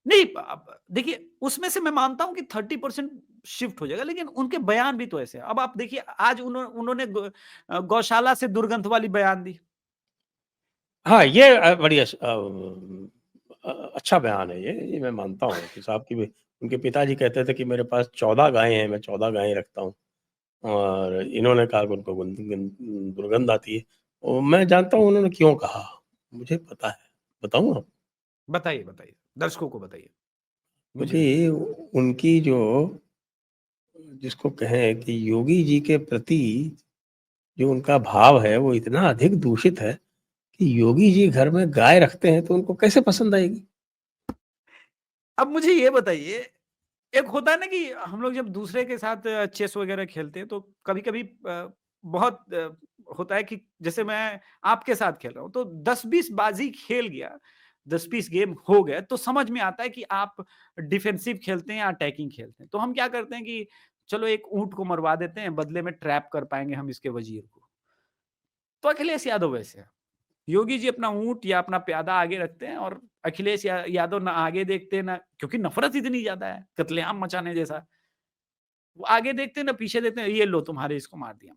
नहीं, अब देखिए उसमें से मैं मानता हूं कि 30% शिफ्ट हो जाएगा, लेकिन उनके बयान भी तो ऐसे हैं। अब आप देखिए, आज उन्होंने गौशाला से दुर्गंध वाली बयान दी। हाँ, ये बढ़िया अच्छा बयान है ये मैं मानता हूँ कि साहब की उनके पिताजी कहते थे कि मेरे पास 14 गायें हैं, मैं 14 गायें रखता हूँ, और इन्होंने कहा कि उनको दुर्गंध आती है। और मैं जानता हूँ उन्होंने क्यों कहा, मुझे पता है। बताऊँ आप? बताइए, बताइए। दर्शकों को बताइए। मुझे भी क्योंकि उनकी जो, जिसको कहें कि योगी जी के प्रति जो उनका भाव है वो इतना अधिक दूषित है कि योगी जी घर में गाय रखते हैं तो उनको कैसे पसंद आएगी? अब मुझे ये बताइए, एक होता है ना कि हम लोग जब दूसरे के साथ चेस वगैरह खेलते हैं तो कभी-कभी बहुत होता है कि जैसे मैं आपके साथ खेल रहा हूँ तो 10-20 बाजी खेल गया, 10-20 गेम हो गए तो समझ में आता है कि आप डिफेंसिव खेलते हैं या अटैकिंग खेलते हैं। तो हम क्या करते हैं कि चलो एक ऊँट को मरवा देते हैं, बदले में ट्रैप कर पाएँगे हम इसके वज़ीर को। तो अखिलेश यादव वैसे हैं। योगी जी अपना ऊँट या अपना प्यादा आगे रखते हैं और अखिलेश यादव ना आगे देखते हैं ना, क्योंकि नफ़रत इतनी ज़्यादा है, कत्लेआम मचाने जैसा। वो आगे देखते हैं ना पीछे देखते हैं, ये लो तुम्हारे इसको मार दिया।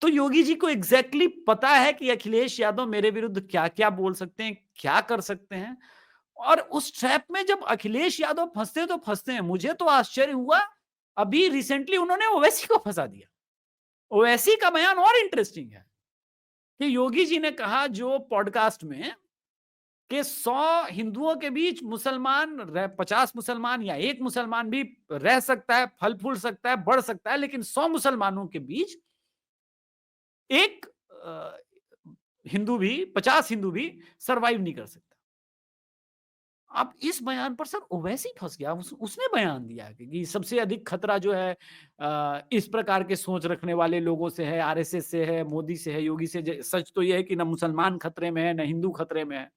तो योगी जी को एग्ज़ैक्टली पता है कि अखिलेश यादव मेरे विरुद्ध क्या-क्या बोल सकते हैं, क्या कर सकते हैं, और उस ट्रैप में जब अखिलेश यादव फँसते हैं तो फँसते हैं। मुझे तो आश्चर्य हुआ, अभी रिसेंटली उन्होंने ओवैसी को फँसा दिया। ओवैसी का बयान और इंटरेस्टिंग है कि योगी जी ने कहा जो पॉडकास्ट में कि 100 हिंदुओं के बीच मुसलमान 50 मुसलमान या 1 मुसलमान भी रह सकता है, फल-फूल सकता है, बढ़ सकता है, लेकिन 100 मुसलमानों के बीच एक हिंदू भी 50 हिंदू भी सर्वाइव नहीं कर सकता। अब इस बयान पर सर ओवैसी फँस गया। उसने बयान दिया कि सबसे अधिक खतरा जो है इस प्रकार के सोच रखने वाले लोगों से है, आरएसएस से है, मोदी से है, योगी से। सच तो यह है कि ना मुसलमान खतरे में है, ना हिंदू खतरे में है।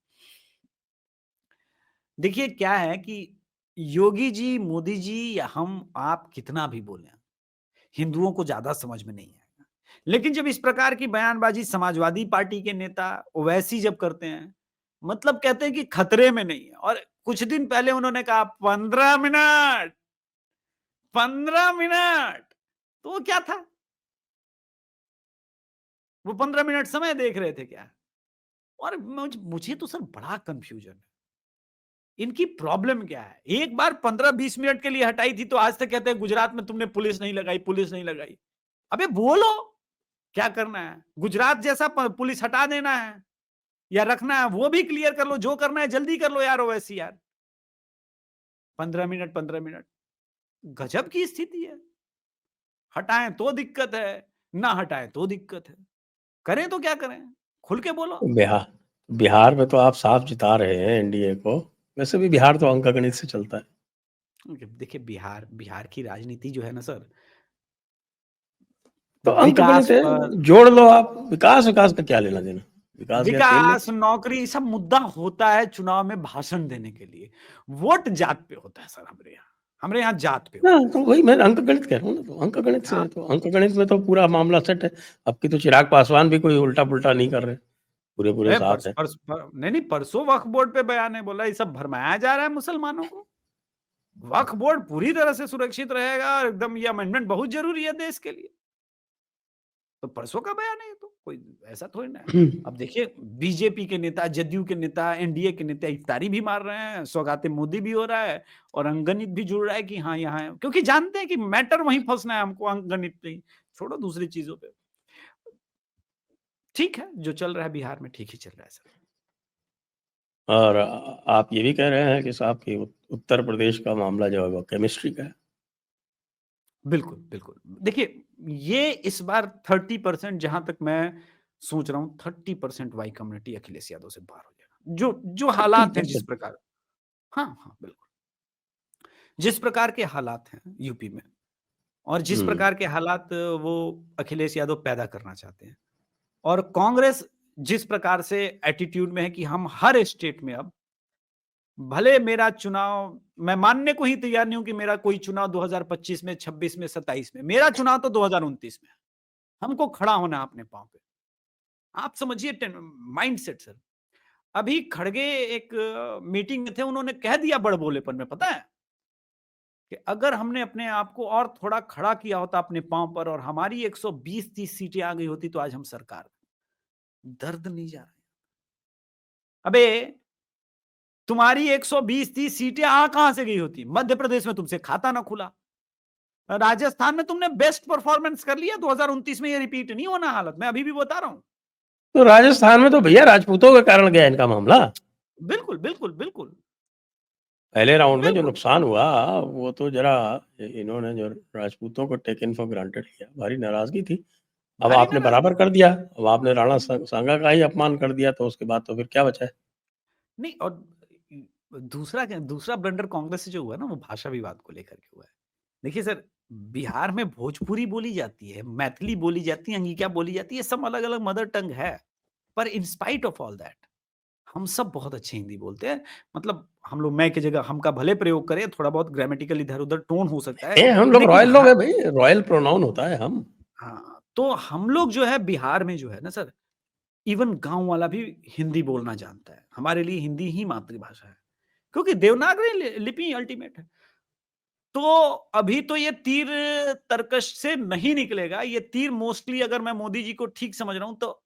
देखिए क्या है कि योगी जी, मोदी जी या हम आप कितना भी बोलें, हिंदुओं को ज़्यादा समझ में नहीं आएगा। लेकिन जब इस प्रकार की बयानबाज़ी समाजवादी पार्टी के नेता ओवैसी जब करते हैं, मतलब कहते हैं कि खतरे में नहीं है, और कुछ दिन पहले उन्होंने कहा 15 मिनट, 15 मिनट, तो वो क्या था? वो 15 मिनट समय देख रहे थे क्या? और मुझे तो सर बड़ा कन्फ्यूज़न है। इनकी प्रॉब्लम क्या है? एक बार 15-20 मिनट के लिए हटाई थी तो आज तक कहते हैं गुजरात में तुमने पुलिस नहीं लगाई, पुलिस नहीं लगाई। अबे बोलो, क्या करना है? गुजरात जैसा पुलिस हटा देना है या रखना है, वो भी क्लियर कर लो, जो करना है जल्दी कर लो यार ओवैसी यार। 15 मिनट, 15 मिनट, गजब की स्थिति है। हटाएं तो दिक्कत है, ना हटाएं तो दिक्कत है। करें तो क्या करें? खुल के बोलो। बिहार बिहार में तो आप साफ जिता रहे हैं एनडीए को। वैसे भी बिहार तो अंकगणित से चलता है। देखिए बिहार बिहार की राजनीति जो है ना सर, तो विकास अंकगणित है, पर, जोड़ लो आप। विकास विकास का क्या लेना देना? विकास गया तेल विकास, लेके। नौकरी सब मुद्दा होता है चुनाव में भाषण देने के लिए। वोट जात पे होता है सर हमारे यहाँ। हमारे यहाँ जात पे हाँ, होता है। तो वही मैं अंकगणित कह रहा हूँ ना, तो अंकगणित से हाँ, है, तो अंकगणित में तो पूरा मामला सेट है। अब की तो चिराग पासवान भी कोई उल्टा पुल्टा नहीं कर रहे, पूरे पूरे अरे साथ है। नहीं नहीं, परसों वक्फ बोर्ड पे बयान है, बोला ये सब भरमाया जा रहा है मुसलमानों को। वक्फ बोर्ड पूरी तरह से सुरक्षित रहेगा और एकदम ये अमेंडमेंट बहुत जरूरी है देश के लिए। तो परसों का बयान है ये, तो कोई ऐसा थोड़ी ना है। अब देखिए बीजेपी के नेता, जदयू के नेता, एनडीए के नेता इफ्तारी भी मार रहे हैं, सौगाते मोदी भी हो रहा है और अंगनित भी जुड़ रहा है कि हाँ यहाँ है, क्योंकि जानते हैं कि मैटर वहीं फंसना है हमको, अंगनित पे ही, छोड़ो दूसरी चीजों पे। ठीक है, जो चल रहा है बिहार में ठीक ही चल रहा है सर। और आप ये भी कह रहे हैं कि साहब कि उत्तर प्रदेश का मामला जो है वो केमिस्ट्री का है। बिल्कुल, बिल्कुल। देखिए, ये इस बार 30% जहाँ तक मैं सोच रहा हूँ, 30% वाई कम्युनिटी अखिलेश यादव से बाहर हो जाएगा। जो जो हालात हैं जिस 30%। प्रकार, हाँ, हाँ, बिल्कुल। जिस प्रकार के हालात हैं यूपी में और जिस हम्म। प्रकार के हालात वो अखिलेश यादव पैदा करना चाहते हैं, और कांग्रेस जिस प्रकार से एटीट्यूड में है कि हम हर स्टेट में अब, भले मेरा चुनाव, मैं मानने को ही तैयार नहीं हूं कि मेरा कोई चुनाव 2025 में, 26 में, 27 में, मेरा चुनाव तो 2029 में है। हमको खड़ा होना है अपने पाँव पे। आप समझिए माइंडसेट सर। अभी खड़गे एक मीटिंग में थे, उन्होंने कह दिया बड़बोलेपन में, पता है? कि अगर हमने अपने आप को और थोड़ा खड़ा किया होता अपने पाँव पर और हमारी 120-30 सीटें आ गई होती तो आज हम सरकार, दर्द नहीं जा रहा है। अबे तुम्हारी 120-30 सीटें कहां से गई होती? मध्य प्रदेश में तुमसे खाता ना खुला। राजस्थान में तुमने बेस्ट परफॉर्मेंस कर लिया, 2029 में ये रिपीट नहीं होना हालत, मैं अभी भी बता रहा हूं। तो राजस्थान में तो भैया राजपूतों के कारण गया इनका मामला। बिल्कुल बिल्कुल बिल्कुल पहले राउंड में जो बिल्कुल। नुकसान हुआ वो तो जरा इन्होंने जो राजपूतों को टेकन फॉर ग्रांटेड लिया, भारी नाराजगी थी। अब भारी आपने नाराजगी बराबर कर दिया, अब आपने राणा सांगा का ही अपमान कर दिया, तो उसके बाद तो फिर क्या बचा है? नहीं। और दूसरा ब्लंडर कांग्रेस से जो हुआ ना, वो भाषा विवाद को लेकर के हुआ है। देखिए सर, बिहार में भोजपुरी बोली जाती है, मैथिली बोली जाती है, अंगिका बोली जाती है, सब अलग अलग मदर टंग है। पर in spite of all that हम सब बहुत अच्छे हिंदी बोलते हैं। मतलब हम लोग मैं की जगह हम का भले प्रयोग करें, थोड़ा बहुत ग्रामेटिकल इधर उधर टोन हो सकता है, हम लोग लेकिन रॉयल लोग हैं भाई, रॉयल प्रोनाउन होता है हम। हाँ, तो हम लोग जो है बिहार में जो है ना सर, इवन गांव वाला भी हिंदी बोलना जानता है। हमारे लिए हिंदी ही मातृभाषा है, क्योंकि देवनागरी लिपि अल्टीमेट है। तो अभी तो ये तीर तर्कश से नहीं निकलेगा। ये तीर मोस्टली, अगर मैं मोदी जी को ठीक समझ रहा हूं, तो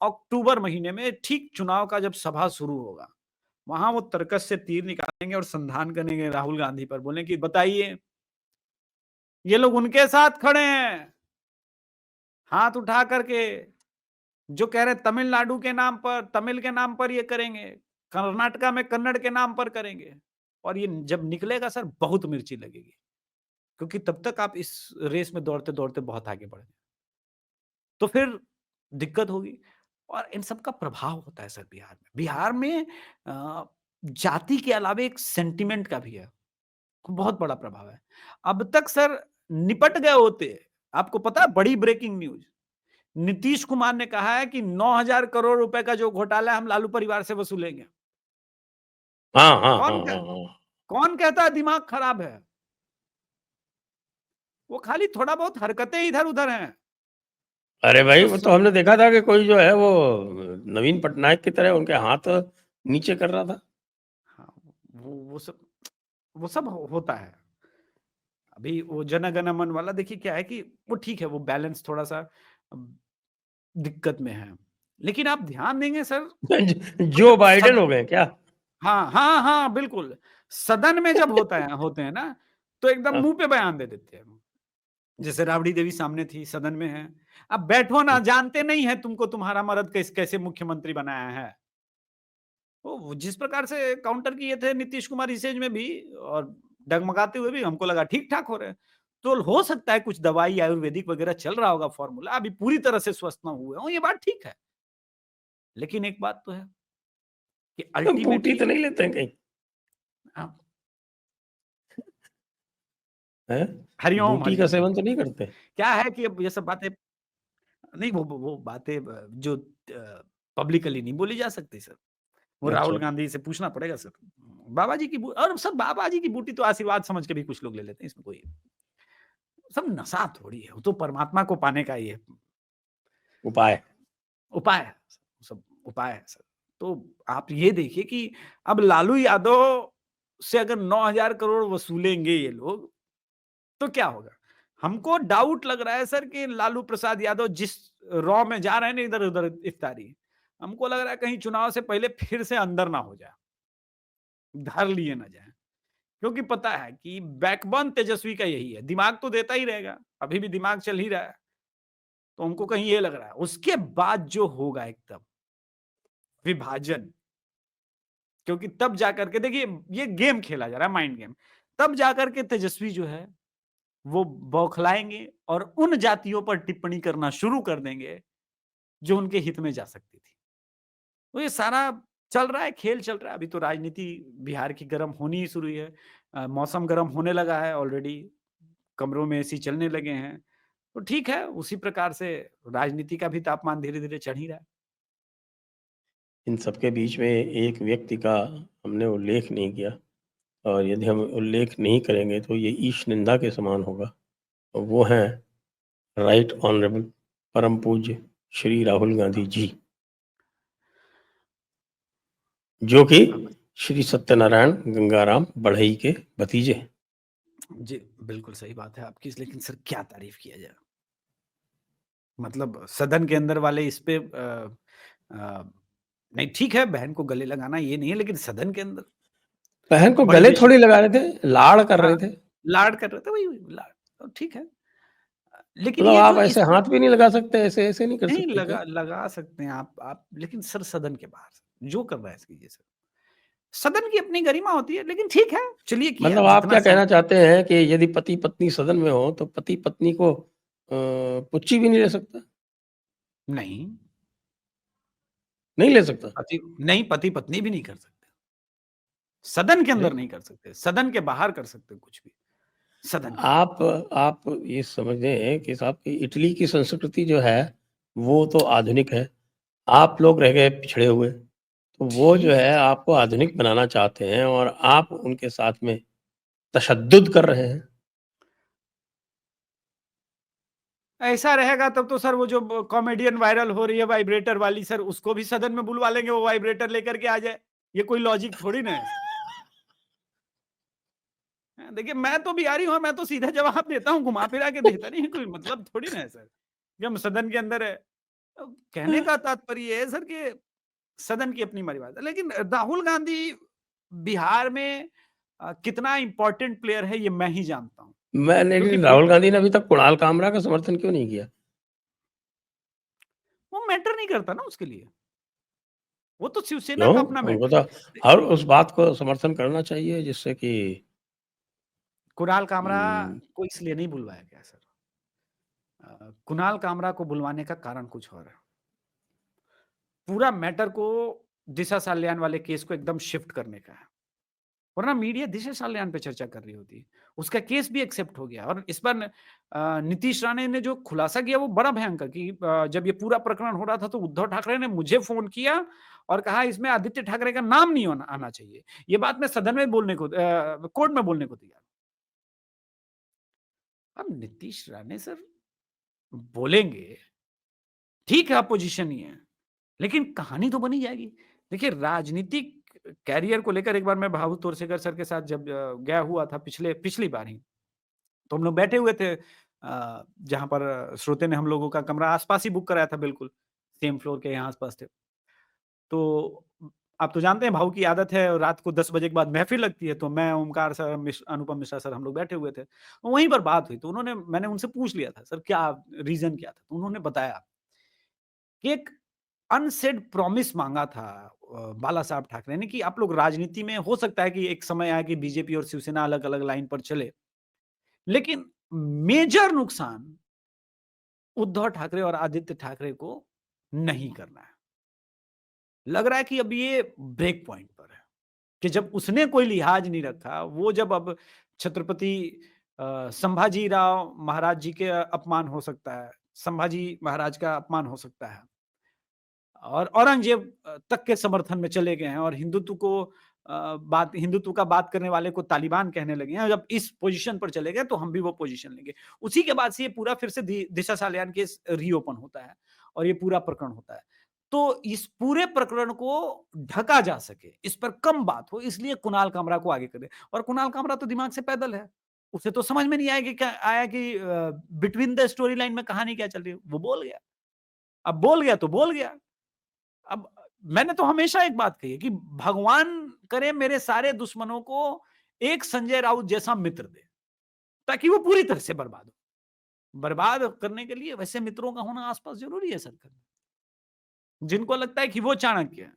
अक्टूबर महीने में ठीक चुनाव का जब सभा शुरू होगा, वहां वो तर्कश से तीर निकालेंगे और संधान करेंगे राहुल गांधी पर। बोले कि बताइए, ये लोग उनके साथ खड़े हैं हाथ उठा करके, जो कह रहे तमिलनाडु के नाम पर, तमिल के नाम पर ये करेंगे, कर्नाटका में कन्नड़ के नाम पर करेंगे। और ये जब निकलेगा सर, बहुत मिर्ची लगेगी, क्योंकि तब तक आप इस रेस में दौड़ते दौड़ते बहुत आगे बढ़ गए, तो फिर दिक्कत होगी। और इन सब का प्रभाव होता है सर बिहार में। बिहार में जाति के अलावा एक सेंटिमेंट का भी है, बहुत बड़ा प्रभाव है। अब तक सर निपट गए होते। आपको पता है, बड़ी ब्रेकिंग न्यूज, नीतीश कुमार ने कहा है कि 9,000 करोड़ रुपए का जो घोटाला है, हम लालू परिवार से वसूलेंगे। हाँ हाँ हाँ कौन हाँ कह, हाँ। कौन कहता है दिमाग खराब है? वो खाली थोड़ा बहुत हरकतें इधर उधर हैं। अरे भाई, तो वो तो हमने देखा था कि कोई जो है वो नवीन पटनायक की तरह उनके हाथ नीचे कर रहा था। हाँ, वो सब होता है। अभी वो जन गण मन वाला देखिए क्या है कि वो ठीक है, वो बैलेंस थोड़ा सा दिक्कत में है। लेकिन आप ध्यान देंगे सर, तो जो जब बाइडेन हो गए क्या? हाँ हाँ हाँ बिल्कुल, सदन में जब होते हैं ना, तो एकदम हाँ। मुंह पे बयान दे देते हैं। जैसे राबड़ी देवी सामने थी, सदन में है, अब बैठो ना, जानते नहीं है तुमको, तुम्हारा मर्द कैसे मुख्यमंत्री बनाया है। वो जिस प्रकार से काउंटर किए थे नीतीश कुमार इस एज में भी, और डगमगाते हुए भी, हमको लगा ठीक ठाक हो रहे हैं। तो हो सकता है कुछ दवाई आयुर्वेदिक वगैरह चल रहा होगा फॉर्मूला, अभी पूरी तरह से स्वस्थ ना हुए हो, ये बात ठीक है। लेकिन एक बात तो है कि बूटी अल्टीमेटली तो नहीं लेते हैं कहीं? हैं? हरिओम बूटी का हरिओम। सेवन तो नहीं करते? क्या है कि अब ये सब बातें नहीं, वो बातें जो पब्लिकली नहीं बोली जा सकती सर। वो अच्छा। राहुल गांधी से पूछना पड़ेगा सर। बाबा जी की और सर, बाबा जी की बूटी तो आशीर्वाद समझ के भी कुछ लोग ले लेते हैं, इसमें कोई सब नशा थोड़ी है, वो तो परमात्मा को पाने का ही है उपाय। उपाय है, सब उपाय है सर। तो आप ये देखिए कि अब लालू यादव से अगर 9,000 करोड़ वसूलेंगे ये लोग, तो क्या होगा? हमको डाउट लग रहा है सर कि लालू प्रसाद यादव जिस रॉ में जा रहे हैं ना, इधर उधर इफ्तारी, हमको लग रहा है कहीं चुनाव से पहले फिर से अंदर ना हो जाए, धर लिए ना जाए। क्योंकि पता है कि बैकबोन तेजस्वी का यही है, दिमाग तो देता ही रहेगा, अभी भी दिमाग चल ही रहा है। तो हमको कहीं ये लग रहा है, उसके बाद जो होगा एकदम विभाजन, क्योंकि तब जाकर के देखिए, ये गेम खेला जा रहा है, माइंड गेम। तब जाकर के तेजस्वी जो है वो बौखलाएंगे और उन जातियों पर टिप्पणी करना शुरू कर देंगे जो उनके हित में जा सकती थी। तो ये सारा चल रहा है, खेल चल रहा है। अभी तो राजनीति बिहार की गर्म होनी ही शुरू हुई है। मौसम गर्म होने लगा है ऑलरेडी, कमरों में एसी चलने लगे हैं। तो ठीक है, उसी प्रकार से राजनीति का भी तापमान धीरे-धीरे चढ़ ही रहा है। इन सबके बीच में एक व्यक्ति का हमने उल्लेख नहीं किया, और यदि हम उल्लेख नहीं करेंगे तो ये ईश निंदा के समान होगा। और वो हैं राइट ऑनरेबल परम पूज्य श्री राहुल गांधी जी, जो कि अब श्री सत्यनारायण गंगाराम बढ़ई के भतीजे हैं। जी, बिल्कुल सही बात है आपकी, लेकिन सर क्या तारीफ किया जाए? मतलब सदन के अंदर वाले इस पे नहीं ठीक है, बहन को गले लगाना ये नहीं है, लेकिन सदन के अंदर बहन को बड़ी गले बेशर्म थोड़ी लगा रहे थे, लाड़ कर हाँ, रहे थे। लाड कर रहे थे, वही लाड, तो ठीक है। लेकिन मतलब ये जो आप इस ऐसे हाथ भी नहीं लगा सकते, ऐसे नहीं कर नहीं सकते क्या? लगा सकते हैं आप, लेकिन सर सदन के बाहर जो कर रहा है कीजिए सर। सदन की अपनी गरिमा होती है, लेकिन ठीक है, चलिए किया मतलब आप जितना क्या सम कहना चाहते हैं कि यदि पति-पत्नी सदन में हो, तो पति-पत्नी को पुच्ची भी नहीं ले सकता? नहीं, नहीं ले सकता? पति-पत्नी भी नहीं कर सकते। सदन के अरे! अंदर नहीं कर सकते, सदन के बाहर कर सकते कुछ भी, सदन के अंदर आप ये समझें कि साहब कि इटली की संस्कृति जो है, वो तो आधुनिक है। आप लोग रह गए पिछड़े हुए। तो वो जो ठीक है है सर। आपको आधुनिक बनाना चाहते हैं और आप उनके साथ में तशद्दुद कर रहे हैं। ऐसा रहेगा तब तो सर वो जो कॉमेडियन वायरल हो रही है वाइब्रेटर वाली सर, उसको भी सदन में बुलवा लेंगे, वो वाइब्रेटर लेकर के आ जाए। ये कोई लॉजिक थोड़ी ना है सर। देखिए मैं तो बिहारी हूँ, मैं तो सीधा जवाब देता हूँ, घुमा फिरा के देता नहीं है, कोई मतलब थोड़ी ना है सर कि हम सदन के अंदर है। तो कहने का तात्पर्य ये है सर कि सदन की अपनी मर्यादा है। लेकिन राहुल गांधी बिहार में कितना इंपॉर्टेंट प्लेयर है ये मैं ही जानता हूँ, मैं क्योंकि लेकिन राहुल गांधी ने अभी तक कुणाल कामरा का समर्थन क्यों नहीं किया? वो मैटर नहीं करता ना उसके लिए, वो तो शिवसेना क्यों? का अपना उनको मैटर तो है। हर उस बात को समर्थन करना चाहिए जिससे कि कुणाल कामरा उम, को इसलिए नहीं बुलवाया गया सर। कुणाल कामरा को बुलवाने का कारण कुछ और है। पूरा मैटर को दिशा साल्यान वाले केस को एकदम शिफ्ट करने का है। वरना मीडिया दिशा साल्यान पे चर्चा कर रही होती। उसका केस भी एक्सेप्ट हो गया और इस पर नीतीश राणे ने जो खुलासा किया वो बड़ा भयंकर कि जब ये पूरा प्रकरण हो रहा था तो उद्धव ठाकरे ने मुझे फ़ोन किया और कहा इसमें आदित्य ठाकरे का नाम नहीं होना आना चाहिए। ये बात मैं सदन में बोलने को कोर्ट में बोलने को तैयार हूँ। अब नीतीश राणे सर बोलेंगे, ठीक है अपोज़िशन ही है, लेकिन कहानी तो बनी जाएगी। देखिए राजनीतिक कैरियर को लेकर एक बार मैं भाभू तोरसेकर सर के साथ जब गया हुआ था पिछली बार ही, तो हम लोग बैठे हुए थे जहाँ पर श्रोते ने हम लोगों का कमरा आस-पास ही बुक कराया था बिल्कुल, सेम फ्लोर के यहाँ आस-पास थे। तो आप तो जानते हैं भाऊ की आदत है रात को 10 बजे के बाद महफ़िल लगती है, तो मैं, ओमकार सर, अनुपम मिश्रा सर हम लोग बैठे हुए थे। तो वहीं पर बात हुई, तो मैंने उनसे पूछ लिया था, "सर क्या रीज़न क्या था?" तो उन्होंने बताया कि एक अनसेड प्रॉमिस माँगा था बाला साहब ठाकरे ने कि आप लोग राजनीति में हो सकता है कि एक समय आए कि बीजेपी और शिवसेना अलग-अलग लाइन पर चले। लेकिन मेजर नुकसान उद्धव ठाकरे और आदित्य ठाकरे को नहीं करना है। लग रहा है कि अब ये ब्रेक पॉइंट पर है, कि जब उसने कोई लिहाज नहीं रखा, वो जब अब छत्रपति संभाजीराव महाराज जी के अपमान हो सकता है, संभाजी महाराज का अपमान हो सकता है। और औरंगजेब तक के समर्थन में चले गए हैं और हिंदुत्व का बात करने वाले को तालिबान कहने लगे हैं। जब इस पोजीशन पर चले गए तो हम भी वो पोजीशन लेंगे। उसी के बाद से ये पूरा फिर से दिशा साल्यान केस रीओपन होता है और ये पूरा प्रकरण होता है। तो इस पूरे प्रकरण को ढका जा सके, इस पर कम बात हो, इसलिए कुणाल कामरा को आगे करे और कुणाल कामरा तो दिमाग से पैदल है। उसे तो समझ में नहीं आया कि बिटवीन द स्टोरी लाइन में कहानी क्या चल रही है। वो बोल गया। अब बोल गया तो बोल गया। अब मैंने तो हमेशा एक बात कही है कि भगवान करे मेरे सारे दुश्मनों को एक संजय राउत जैसा मित्र दे, ताकि वो पूरी तरह से बर्बाद हो। बर्बाद करने के लिए वैसे मित्रों का होना आस-पास ज़रूरी है सर्कल में, जिनको लगता है कि वो चाणक्य है।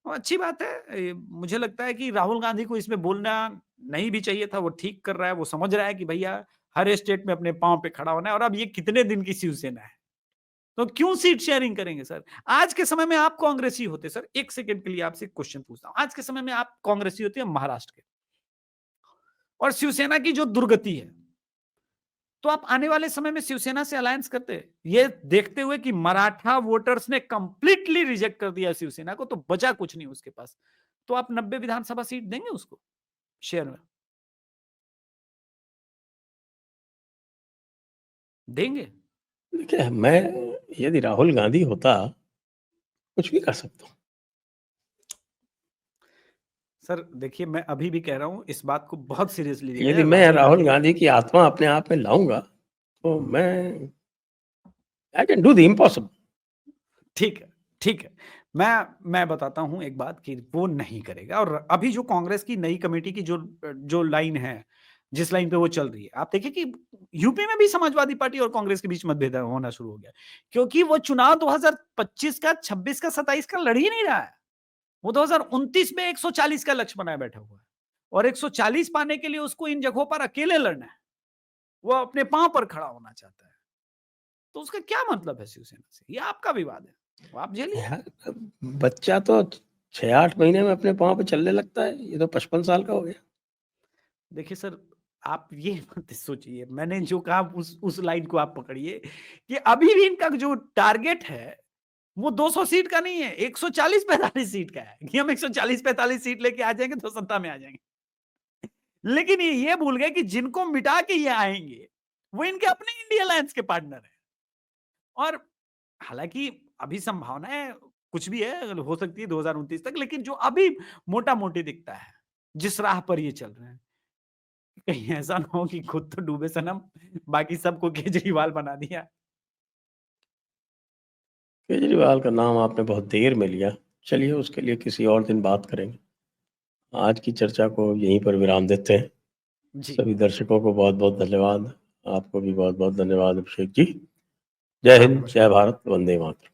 अच्छी बात है। मुझे लगता है कि राहुल गांधी को इसमें बोलना नहीं भी चाहिए था, वो ठीक कर रहा है, वो समझ रहा है कि भैया हर स्टेट में अपने पाँव पे खड़ा होना है और अब ये कितने दिन की शिवसेना है। तो क्यों सीट शेयरिंग करेंगे सर? आज के समय में आप कांग्रेसी होते सर, 1 सेकंड के लिए आपसे एक क्वेश्चन पूछता हूँ। आज के समय में आप कांग्रेसी होते हैं महाराष्ट्र के और शिवसेना की जो दुर्गति है, तो आप आने वाले समय में शिवसेना से अलायंस करते? ये देखते हुए कि मराठा वोटर्स ने कंप्लीटली रिजेक्ट कर दिया शिवसेना को, तो बचा कुछ नहीं उसके पास। तो आप 90 विधानसभा सीट देंगे उसको शेयर में? देंगे? देखिए मैं यदि राहुल गांधी होता, कुछ भी कर सकता हूँ। सर देखिए मैं अभी भी कह रहा हूँ इस बात को बहुत सीरियसली लिया यदि जाए। मैं राहुल राहुल गांधी गांधी की आत्मा अपने आप में लाऊँगा, तो मैं I can do the impossible. ठीक है, ठीक है। मैं बताता हूँ एक बात कि वो नहीं करेगा। और अभी जो कांग्रेस की नई कमेटी की जो लाइन है, जिस लाइन पे वो चल रही है, आप देखिए कि यूपी में भी समाजवादी पार्टी और कांग्रेस के बीच मतभेद होना शुरू हो गया, क्योंकि वो चुनाव 2025 का, 26 का, 27 का लड़ ही नहीं रहा है। वो 2029 में 140 का लक्ष्य बनाए बैठा हुआ है, और 140 पाने के लिए उसको इन जगहों पर अकेले लड़ना है। वो अपने पांव पर खड़ा होना चाहता है। तो उसका क्या मतलब है शिवसेना से? ये आपका विवाद है, वो आप झेलिए। यार, बच्चा तो 6-8 महीने में अपने पाँव पे चलने लगता है, ये तो 55 साल का हो गया। देखिए सर, आप ये मत सोचिए, मैंने जो कहा उस लाइन को आप पकड़िए कि अभी भी इनका जो टारगेट है, वो 200 सीट का नहीं है, 140-45 सीट का है कि हम 140-45 सीट लेके आ जाएंगे तो सत्ता में आ जाएंगे। लेकिन ये भूल गए कि जिनको मिटा के ये आएंगे, वो इनके अपने इंडिया अलायंस के पार्टनर है। और हालांकि अभी संभावनाएं कुछ भी है, हो सकती है 2029 तक, लेकिन जो अभी मोटा मोटी दिखता है, जिस राह पर ये चल रहे हैं, कहीं ऐसा ना हो कि खुद तो डूबे सनम, बाकी सबको केजरीवाल बना दिया। केजरीवाल का नाम आपने बहुत देर में लिया। चलिए, उसके लिए किसी और दिन बात करेंगे। आज की चर्चा को यहीं पर विराम देते हैं। जी, सभी दर्शकों को बहुत-बहुत धन्यवाद। आपको भी बहुत-बहुत धन्यवाद अभिषेक जी। जय हिंद, नमस्कार। जय भारत, वंदे मातरम।